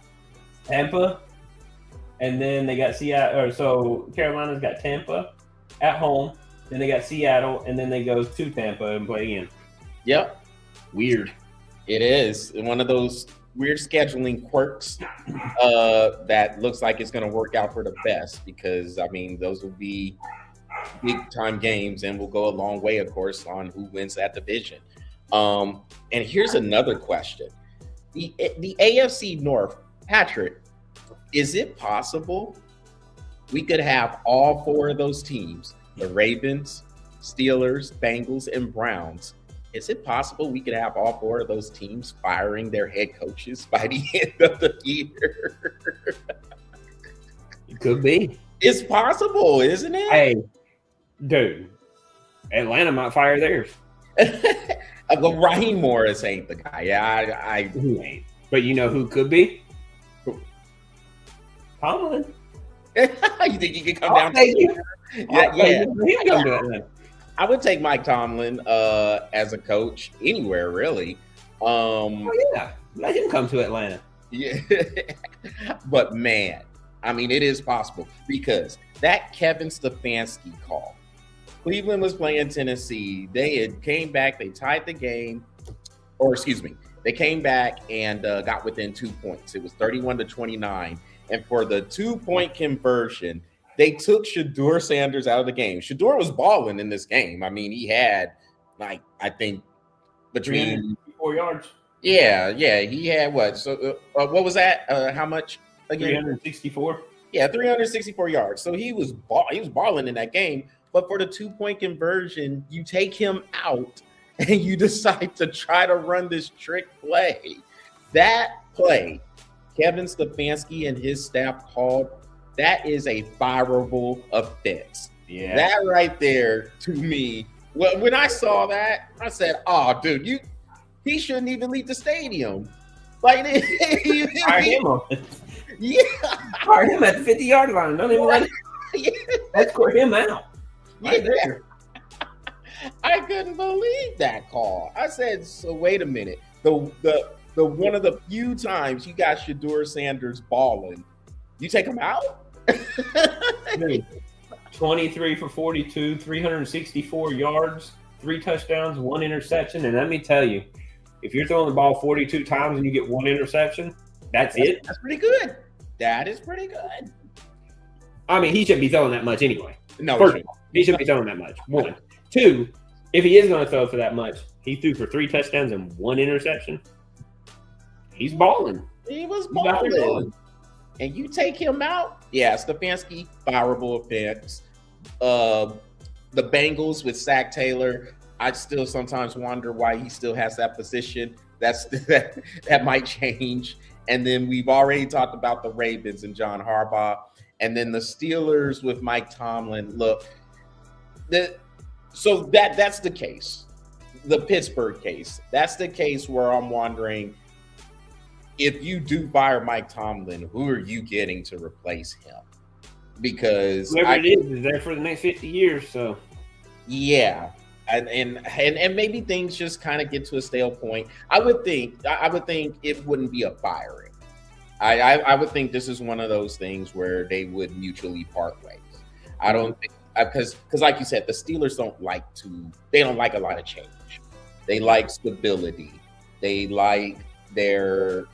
Tampa, and then they got Seattle. Or so Carolina's got Tampa at home. Then they got Seattle, and then they go to Tampa and play again. Yep. Weird. It is one of those weird scheduling quirks that looks like it's going to work out for the best, because I mean those will be big time games and will go a long way, of course, on who wins that division. And here's another question: the AFC North, Patrick, is it possible we could have all 4 of those teams, the Ravens, Steelers, Bengals, and Browns? Is it possible we could have all 4 of those teams firing their head coaches by the end of the year? It could be. It's possible, isn't it? Hey, dude, Atlanta might fire theirs. Well, Raheem Morris ain't the guy. Yeah, He ain't. But you know who could be? Tomlin. You think he could come down? Yeah. I would take Mike Tomlin as a coach anywhere, really. Let him come to Atlanta. Yeah, but man, I mean, it is possible, because that Kevin Stefanski call. Cleveland was playing Tennessee. They had came back. They tied the game, or excuse me, they came back and got within 2 points. It was 31-29, and for the 2-point conversion, they took Shedeur Sanders out of the game. Shedeur was balling in this game. I mean, he had, like, I think between 4 yards. Yeah, he had what? So what was that? How much again? 364. Yeah, 364 yards. So he was balling in that game. But for the 2-point conversion, you take him out and you decide to try to run this trick play. That play, Kevin Stefanski and his staff called. That is a fireable offense. Yeah. That right there, to me, well, when I saw that, I said, "Oh, dude, he shouldn't even leave the stadium." Like, fire him on. Yeah, fire him at the 50-yard line. Don't even let let's score him out. Right there. I couldn't believe that call. I said, "So wait a minute. The one of the few times you got Shedeur Sanders balling, you take him out." 23 for 42, 364 yards, 3 touchdowns, 1 interception. And let me tell you, if you're throwing the ball 42 times and you get 1 interception, that's it. That's pretty good. That is pretty good. I mean, he shouldn't be throwing that much anyway. No, First of all, he shouldn't be throwing that much. 1. 2, if he is going to throw for that much, He threw for 3 touchdowns and 1 interception. He's balling. He was He's out there balling. balling. And you take him out, yeah, Stefanski, fireable offense. The Bengals with Zach Taylor, I still sometimes wonder why he still has that position. That might change. And then we've already talked about the Ravens and John Harbaugh. And then the Steelers with Mike Tomlin. Look, so that's the case. The Pittsburgh case. That's the case where I'm wondering, if you do fire Mike Tomlin, who are you getting to replace him? Because whoever it is there for the next 50 years. So yeah, and maybe things just kind of get to a stale point. I would think it wouldn't be a firing. I would think this is one of those things where they would mutually part ways. I don't think, because like you said, the Steelers don't like a lot of change. They like stability. They like the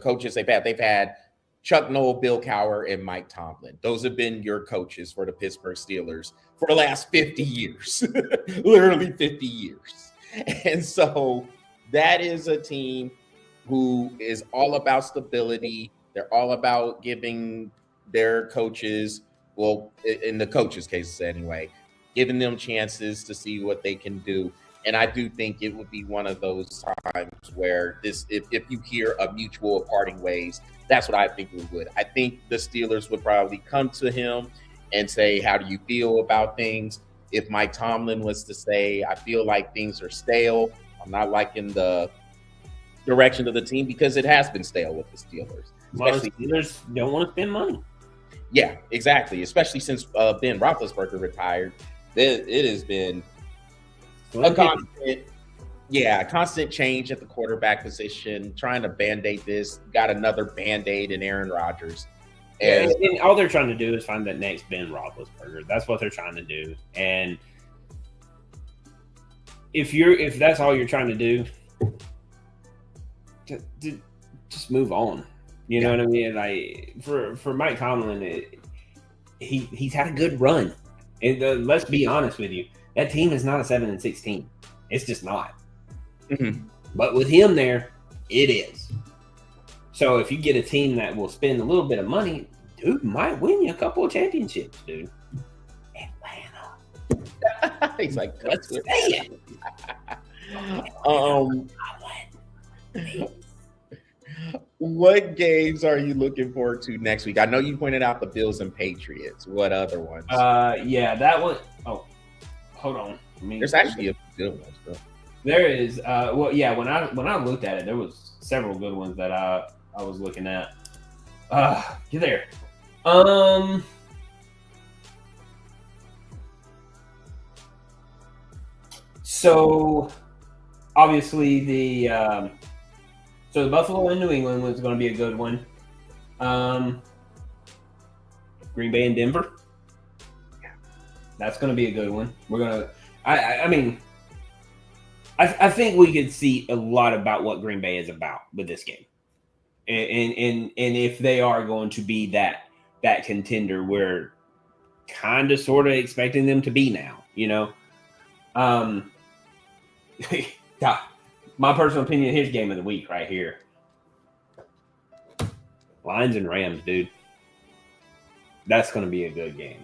coaches they've had Chuck Noll, Bill Cowher, and Mike Tomlin. Those have been your coaches for the Pittsburgh Steelers for the last 50 years, literally 50 years. And so that is a team who is all about stability. They're all about giving their coaches, well, in the coaches' cases anyway, giving them chances to see what they can do. And I do think it would be one of those times where if you hear a mutual parting ways, that's what I think we would. I think the Steelers would probably come to him and say, how do you feel about things? If Mike Tomlin was to say, I feel like things are stale, I'm not liking the direction of the team, because it has been stale with the Steelers. Well, the Steelers don't want to spend money. Yeah, exactly. Especially since Ben Roethlisberger retired. It has been a constant change at the quarterback position, trying to band-aid this. Got another band-aid in Aaron Rodgers. And all they're trying to do is find that next Ben Roethlisberger. That's what they're trying to do. And if that's all you're trying to do, just move on. You know what I mean? Like for Mike Tomlin, he's had a good run. And let's be honest with you, that team is not a 7-16. It's just not. Mm-hmm. But with him there, it is. So if you get a team that will spend a little bit of money, dude might win you a couple of championships, dude. Atlanta. He's like, let's say it. What games are you looking forward to next week? I know you pointed out the Bills and Patriots. What other ones? Yeah, that one. Oh, hold on. There's actually a good one. So. There is. Well, yeah. When I looked at it, there was several good ones that I was looking at. Get there. So obviously the Buffalo and New England was going to be a good one. Green Bay and Denver. That's going to be a good one. We're gonna. I think we could see a lot about what Green Bay is about with this game, and if they are going to be that contender, we're kind of sort of expecting them to be now. You know, my personal opinion, here's game of the week right here. Lions and Rams, dude. That's going to be a good game.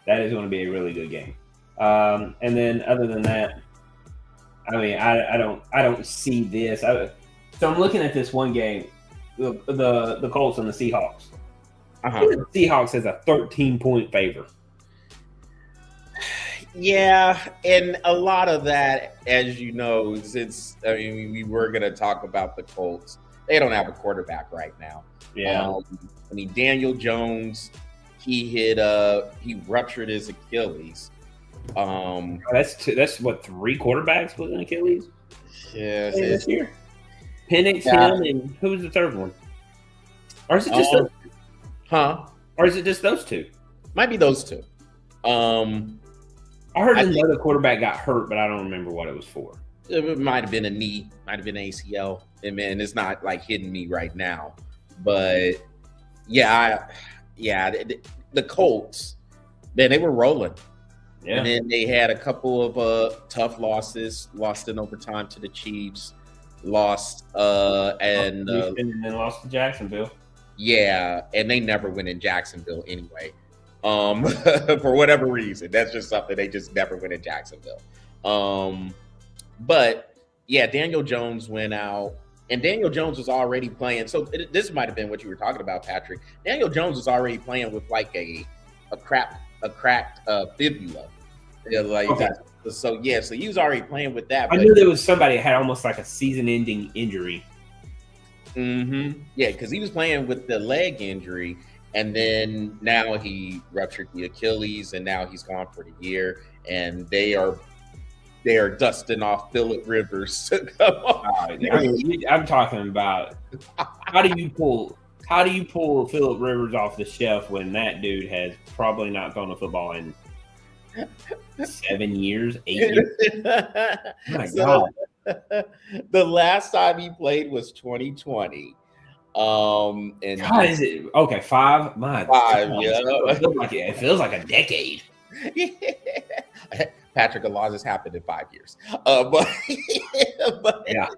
That is going to be a really good game. And then other than that, I mean, I don't see this. So I'm looking at this one game, the Colts and the Seahawks. The Seahawks has a 13-point favor. Yeah, and a lot of that, as you know, we were going to talk about the Colts. They don't have a quarterback right now. Yeah. Daniel Jones, he ruptured his Achilles. That's what, 3 quarterbacks with an Achilles? Yeah, this year. Penix, him, and who was the third one? Or is it just those two? Or is it just those two? Might be those two. I heard another quarterback got hurt, but I don't remember what it was for. It might have been a knee, might have been ACL. And man, it's not like hitting me right now. But the Colts, man, they were rolling. Yeah. And then they had a couple of tough losses. Lost in overtime to the Chiefs. Lost and then lost to Jacksonville. Yeah, and they never win in Jacksonville anyway. For whatever reason, that's just something they just never win in Jacksonville. But yeah, Daniel Jones went out, and Daniel Jones was already playing. So this might have been what you were talking about, Patrick. Daniel Jones was already playing with like a cracked fibula. Yeah, like Okay. so he was already playing with that. I knew there was somebody that had almost like a season-ending injury. Mm-hmm. Yeah, because he was playing with the leg injury, and then now he ruptured the Achilles, and now he's gone for the year. And they are dusting off Phillip Rivers. Come on. I'm talking about how do you pull Phillip Rivers off the shelf when that dude has probably not thrown a football in 7 years, 8 years? Oh my God. The last time he played was 2020. And God, is it okay? 5? My 5, God. yeah. It feels like a decade. Patrick, a lot has happened in 5 years. But Yeah.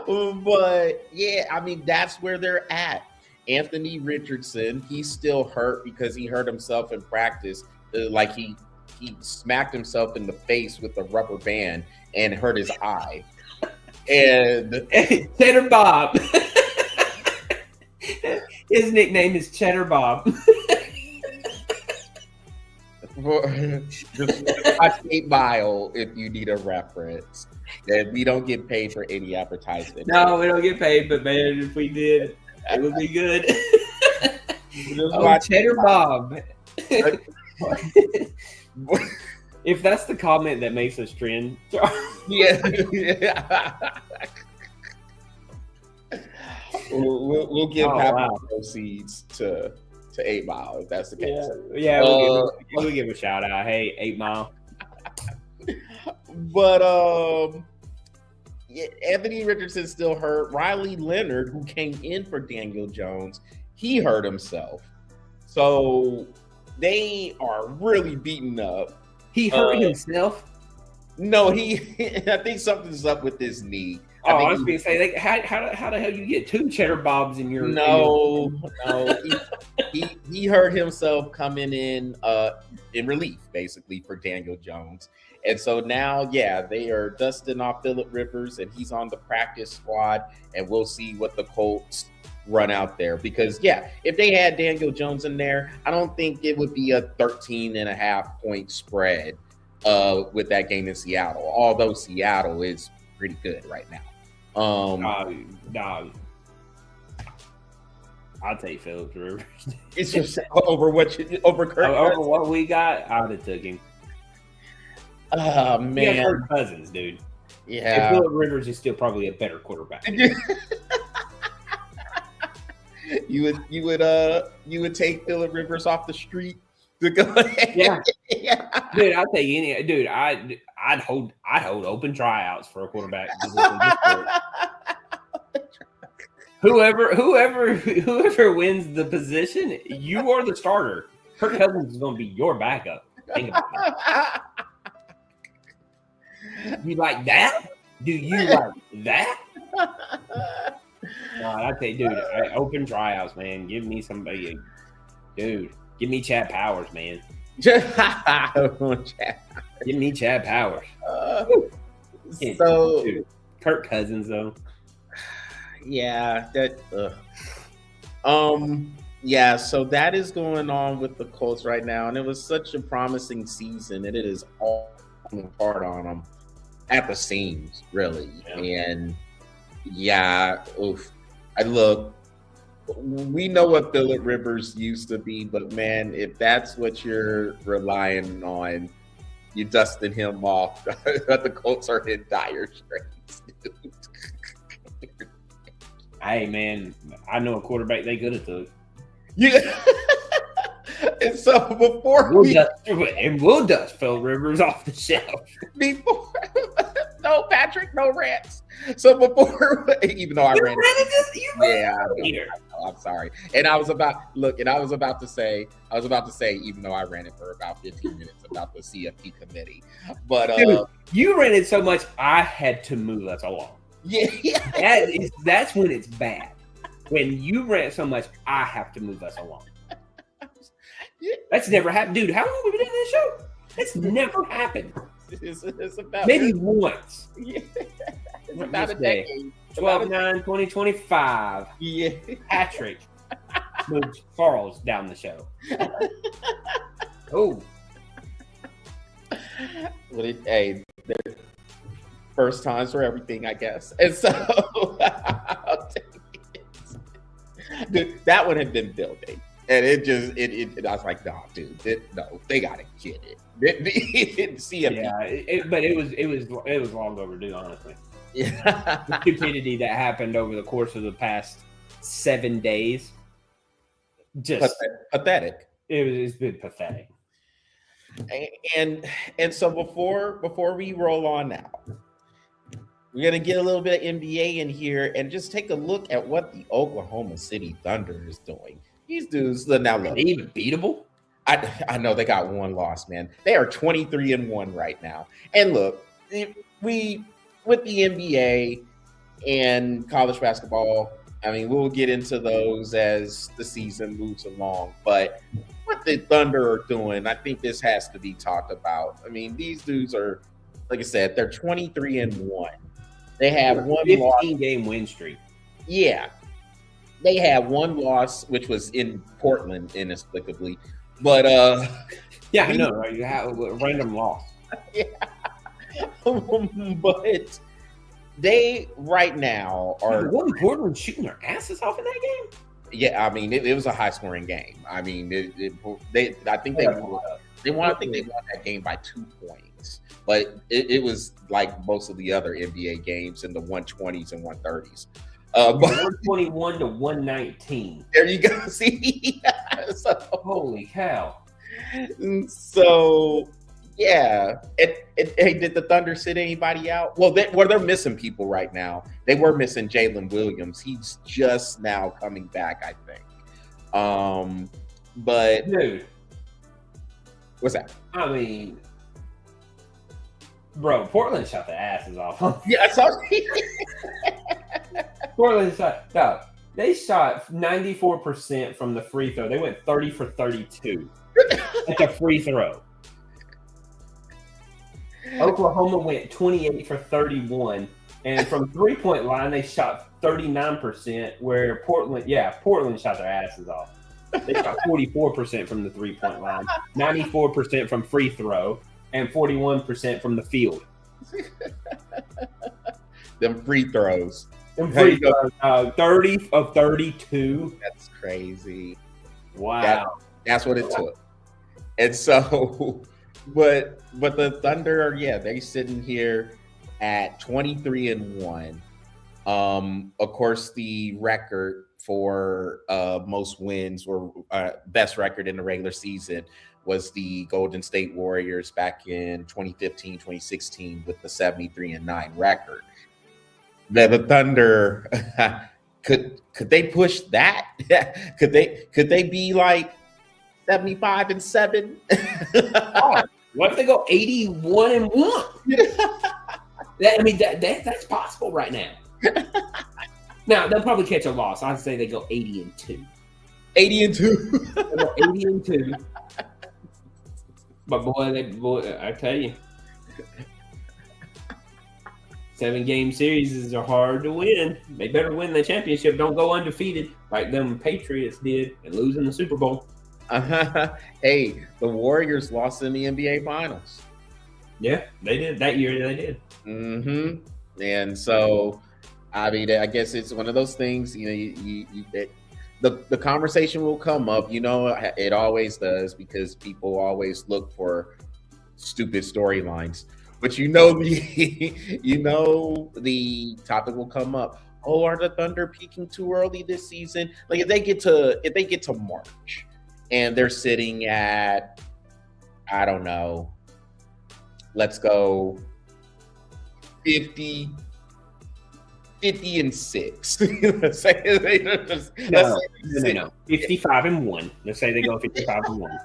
But yeah, I mean, that's where they're at. Anthony Richardson, he's still hurt because he hurt himself in practice. Like he smacked himself in the face with a rubber band and hurt his eye. And Cheddar Bob. His nickname is Cheddar Bob. Just watch 8 Mile if you need a reference. And we don't get paid for any advertisement. No, we don't get paid, but man, if we did, it would be good. Cheddar Bob. If that's the comment that makes us trend, yeah. We'll give half the proceeds to 8 Mile if that's the case. Yeah, we'll give a shout out. Hey, 8 Mile. But Anthony Richardson still hurt. Riley Leonard, who came in for Daniel Jones, he hurt himself. So they are really beaten up. He hurt himself? No, I think something's up with his knee. I was going to say, how the hell you get 2 Cheddar Bobs in your? No. He hurt himself coming in relief, basically, for Daniel Jones. And so now, they are dusting off Phillip Rivers, and he's on the practice squad, and we'll see what the Colts run out there. Because, if they had Daniel Jones in there, I don't think it would be a 13.5-point spread with that game in Seattle, although Seattle is pretty good right now. Dog. I'll take Phillip Rivers. It's just over Kirk. Over what we got, I would have took him. Oh man, Kirk Cousins, dude. Yeah, and Phillip Rivers is still probably a better quarterback. You would take Phillip Rivers off the street to go ahead. Yeah. Dude, I'll take any. Dude, I'd hold open tryouts for a quarterback. Whoever wins the position, you are the starter. Kirk Cousins is going to be your backup. Think about it. You like that? Do you like that? I tell you, dude, open tryouts, man. Give me somebody, dude. Give me Chad Powers, man. Give me Chad Powers. So, dude, Kirk Cousins, though. Yeah, so that is going on with the Colts right now, and it was such a promising season, and it is all apart on them at the seams, really. And we know what Phillip Rivers used to be, but man, if that's what you're relying on, you dusting him off. The Colts are in dire straits, dude. Hey man, I know a quarterback they could have took. Yeah. And so we'll dust Phil Rivers off the shelf. No, Patrick, no rants. So before, even though I ran, I'm sorry. And I was about to say, even though I ran it for about 15 minutes about the CFP committee, but Dude, you ran it so much, I had to move us along. Yeah. That's when it's bad. When you rant so much, I have to move us along. That's never happened. Dude, how long have we been in this show? That's never happened. It's about maybe once. Yeah. It's about a decade. 12/9/2025. Yeah. Patrick moves Charles down the show. Oh. But hey, first times for everything, I guess. And so I'll take it. Dude, that one had been building. And I was like, nah, dude, no, they gotta get it. CFP. Yeah, but it was long overdue, honestly. Yeah. The stupidity that happened over the course of the past 7 days, just pathetic. It's been pathetic. And so before we roll on now, we're gonna get a little bit of NBA in here and just take a look at what the Oklahoma City Thunder is doing. These dudes, now look, are they even beatable? I know they got one loss, man. They are 23-1 right now. And look, we with the NBA and college basketball, I mean, we'll get into those as the season moves along. But what the Thunder are doing, I think this has to be talked about. I mean, these dudes are, like I said, they're 23-1. They have one 15-game win streak. Yeah. They had one loss, which was in Portland, inexplicably. But yeah, I know, right? You have a random loss. Yeah. But they right now are. Wasn't Portland shooting their asses off in that game? Yeah, I mean, it was a high scoring game. I mean, I think they won that game by 2 points. But it was like most of the other NBA games in the 120s and 130s. 121 to 119. There you go. See, so, holy cow. So, yeah. Hey, did the Thunder sit anybody out? Well, they're missing people right now. They were missing Jalen Williams. He's just now coming back, I think. But dude, what's that? I mean, bro, Portland shot their asses off. Yeah, I saw. Portland shot. No, they shot 94% from the free throw. They went 30 for 32 at the free throw. Oklahoma went 28 for 31, and from 3-point line they shot 39%. Where Portland shot their asses off. They shot 44% from the 3-point line, 94% from free throw, and 41% from the field. Them free throws. 30 of 32. That's crazy. Wow. That's what it took. And so, but the Thunder are, they sitting here at 23-1. Of course, the record for most wins or best record in the regular season was the Golden State Warriors back in 2015, 2016 with the 73-9 record. The Thunder could they push that? could they be like 75-7? What if they go 81-1? That's possible right now. Now they'll probably catch a loss. I'd say they go 80-2. 80-2. They go 80-2. But boy, I tell you. 7-game series are hard to win. They better win the championship. Don't go undefeated like them Patriots did and lose in the Super Bowl. Hey, the Warriors lost in the NBA Finals. Yeah, they did. That year they did. Mm-hmm. And so, I mean, I guess it's one of those things, the conversation will come up, it always does, because people always look for stupid storylines. But the topic will come up. Oh, are the Thunder peaking too early this season? Like if they get to March and they're sitting at, I don't know, let's go 50 50-6. Let's say No. 55-1. Let's say they go 55-1.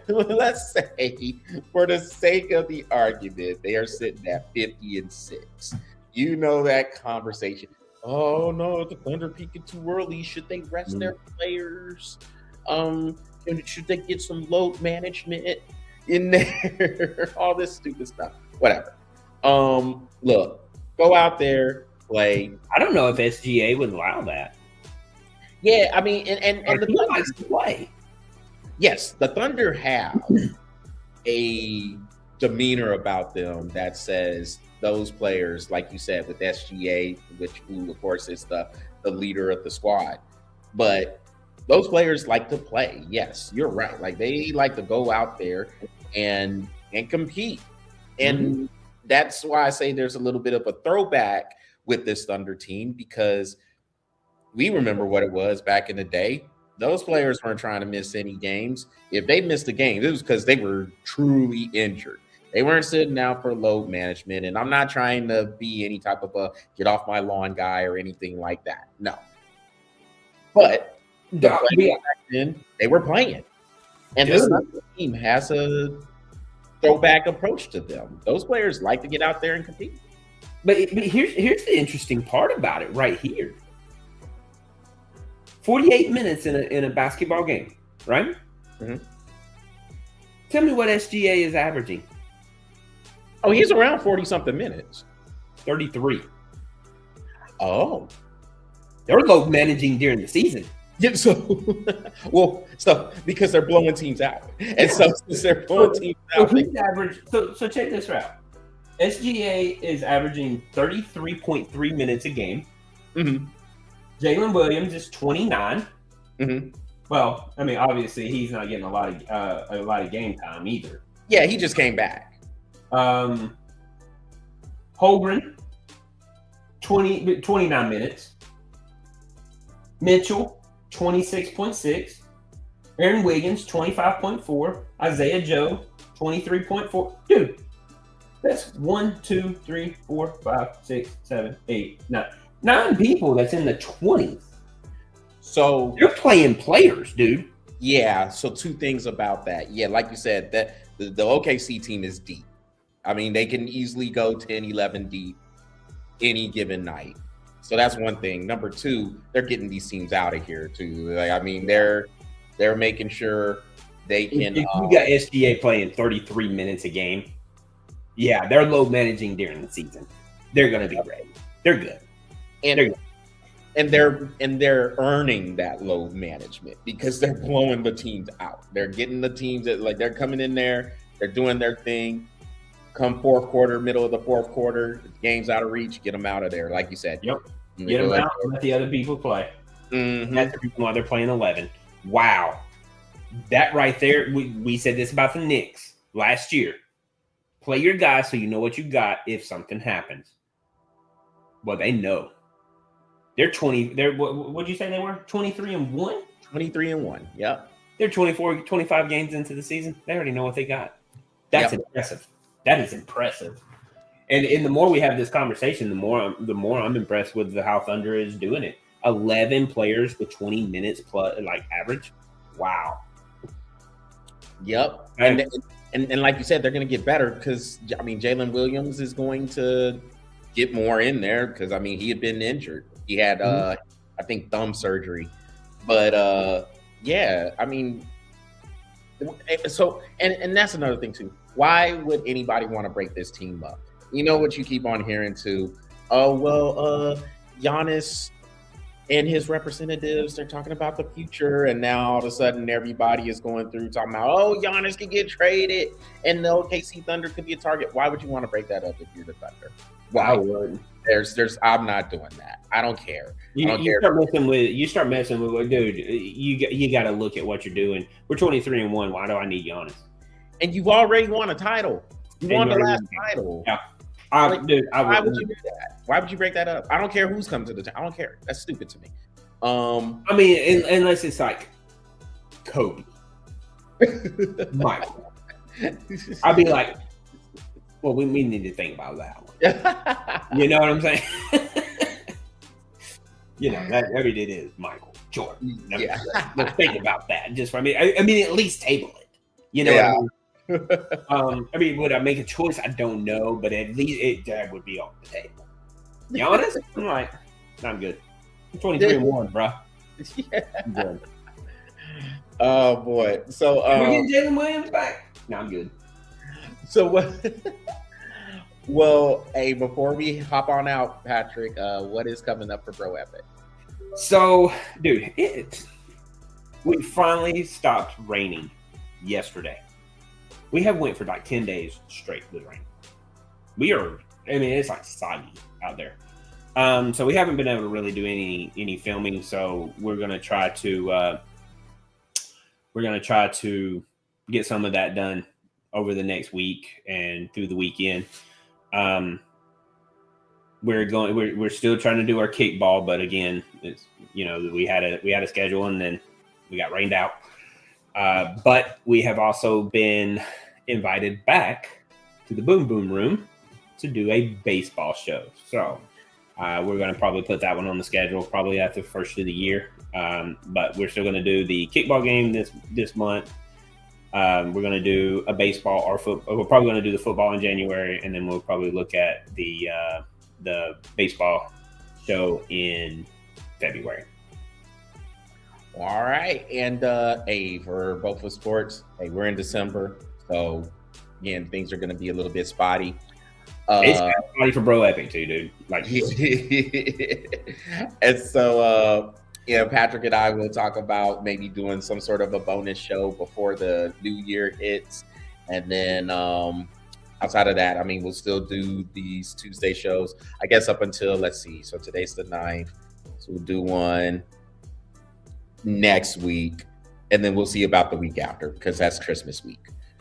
Let's say, for the sake of the argument, they are sitting at 50-6. You know that conversation. Oh no, the Thunder peaking too early. Should they rest their players? Should they get some load management in there? All this stupid stuff. Whatever. Look, go out there, play. I don't know if SGA would allow that. Yeah, I mean, and the Thunder likes to play. Yes, the Thunder have a demeanor about them that says those players, like you said, with SGA, who of course is the leader of the squad, but those players like to play. Yes, you're right. Like they like to go out there and compete, and that's why I say there's a little bit of a throwback with this Thunder team, because we remember what it was back in the day. Those players weren't trying to miss any games. If they missed a game, it was because they were truly injured. They weren't sitting out for load management. And I'm not trying to be any type of a get off my lawn guy or anything like that. No. But back then, they were playing. And this team has a throwback approach to them. Those players like to get out there and compete. But here's the interesting part about it right here. 48 minutes in a basketball game, right? Mm-hmm. Tell me what SGA is averaging. Oh, he's around 40-something minutes. 33. Oh. They're load managing during the season. Yeah, so because they're blowing teams out. And so since they're blowing teams out. So check this out. SGA is averaging 33.3 minutes a game. Mm-hmm. Jalen Williams is 29. Mm-hmm. Well, I mean, obviously he's not getting a lot of game time either. Yeah, he just came back. Holgren, 29 minutes. Mitchell, 26.6. Aaron Wiggins, 25.4. Isaiah Joe, 23.4. Dude, that's 1, 2, 3, 4, 5, 6, 7, 8, 9. 9 people that's in the 20s. So you're playing players, dude. Yeah. So 2 things about that. Yeah, like you said, that the OKC team is deep. I mean, they can easily go 10, 11 deep any given night. So that's one thing. Number 2, they're getting these teams out of here too. Like, I mean, they're making sure they can. If you got SGA playing 33 minutes a game, yeah, they're load managing during the season. They're going to be ready. They're good. And they're earning that load management because they're blowing the teams out. They're getting the teams that, like, they're coming in there, they're doing their thing. Come fourth quarter, middle of the fourth quarter, game's out of reach, get them out of there, like you said. Yep. Get them out and let the other people play. Mm-hmm. That's the reason why they're playing 11. Wow. That right there, we said this about the Knicks last year. Play your guys so you know what you got if something happens. Well, they know. They're 20. What'd you say they were? 23-1? 23-1. Yep. They're 25 games into the season. They already know what they got. That's impressive. That is impressive. And the more we have this conversation, the more I'm impressed with how Thunder is doing it. 11 players with 20 minutes plus, like, average. Wow. Yep. And like you said, they're going to get better because, I mean, Jalen Williams is going to get more in there because, I mean, he had been injured. He had, I think, thumb surgery. But, yeah, I mean, so, and that's another thing, too. Why would anybody want to break this team up? You know what you keep on hearing, too? Oh, well, Giannis and his representatives, they're talking about the future, and now all of a sudden everybody is going through talking about, oh, Giannis could get traded, and the OKC Thunder could be a target. Why would you want to break that up if you're the Thunder? Why? I'm not doing that. I don't care. You start messing with, dude. You got to look at what you're doing. We're 23-1. Why do I need Giannis? And you've already won a title. You won the last title. Yeah. Why would you do that? Why would you break that up? I don't care who's come to the team. I don't care. That's stupid to me. I mean, unless it's like Kobe, Michael, I'd be like, well, we need to think about that one. You know what I'm saying? It is Michael Jordan. Yeah. Let's think about that. Just for I mean, at least table it. Yeah. Would I make a choice? I don't know, but at least that would be on the table. Be honest, I'm like, I'm good. I'm 23-1, bro. Yeah. I'm good. Oh boy. So We're getting Jalen Williams back. No, I'm good. So what? Well, hey, before we hop on out, Patrick, what is coming up for Bro Epic? So, dude, we finally stopped raining yesterday. We have went for like 10 days straight with rain. It's like soggy out there. So we haven't been able to really do any filming. So we're gonna try to get some of that done over the next week and through the weekend. We're still trying to do our kickball, but again, it's we had a schedule and then we got rained out. But we have also been invited back to the Boom Boom Room to do a baseball show. So we're going to probably put that one on the schedule probably after the first of the year. But we're still going to do the kickball game this month. We're going to do a baseball or football. We're probably going to do the football in January, and then we'll probably look at the baseball show in February. All right. And for both of sports, we're in December. So again, things are going to be a little bit spotty. It's spotty for Bro Epic too, dude. Like, and so Patrick and I will talk about maybe doing some sort of a bonus show before the new year hits. And then outside of that, we'll still do these Tuesday shows, I guess, up until, let's see. So today's the 9th. So we'll do one next week, and then we'll see about the week after because that's Christmas week.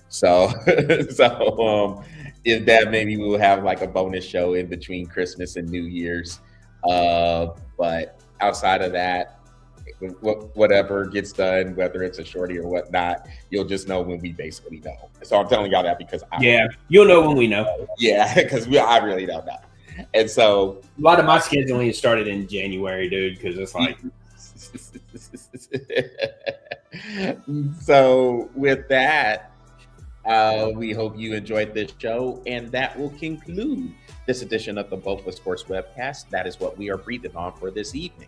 So if that, maybe we'll have like a bonus show in between Christmas and New Year's. But outside of that, whatever gets done, whether it's a shorty or whatnot, you'll just know when we basically know. So I'm telling y'all that because you'll know when we know. Yeah, because I really don't know. And so a lot of my scheduling has started in January, dude, because it's like. So with that, we hope you enjoyed this show, and that will conclude this edition of the Both of Sports webcast. That is what we are breathing on for this evening.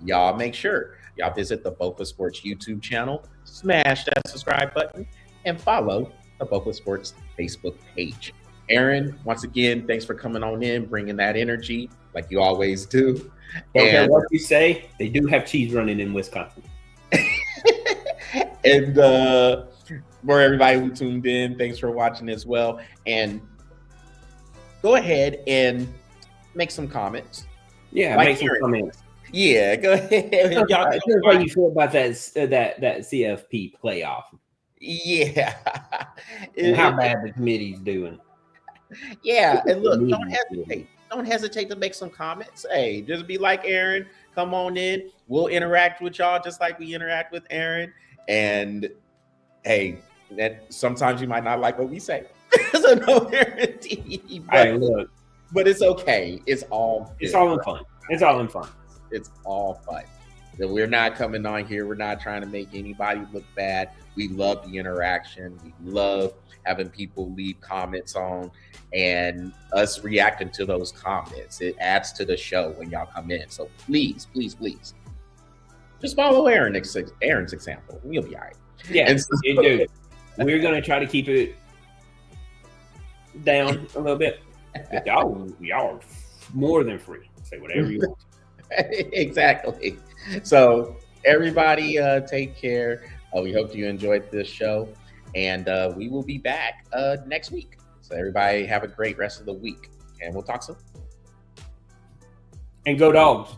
Y'all make sure y'all visit the Both of Sports YouTube channel, smash that subscribe button, and follow the Both of Sports Facebook page. Aaron, once again, thanks for coming on in, bringing that energy like you always do. Don't care what you say, they do have cheese running in Wisconsin. And for everybody who tuned in, thanks for watching as well. And go ahead and make some comments. Yeah, make some comments. Yeah, go ahead. Y'all, how you feel about that CFP playoff? Yeah. And how bad the committee's doing. Yeah, and look, don't hesitate. Don't hesitate to make some comments. Hey, just be like Aaron. Come on in. We'll interact with y'all just like we interact with Aaron. And hey, that sometimes you might not like what we say. So no guarantee. But it's okay. It's all good. It's all in fun. It's all in fun. It's all fun. We're not coming on here. We're not trying to make anybody look bad. We love the interaction. We love having people leave comments on and us reacting to those comments. It adds to the show when y'all come in. So please, please, please, just follow Aaron's example. We'll be all right. Yeah, and so, dude, we're going to try to keep it down a little bit. But y'all are more than free. Say whatever you want. Exactly. So everybody take care. We hope you enjoyed this show, and we will be back next week. So everybody have a great rest of the week, and we'll talk soon. And go Dogs.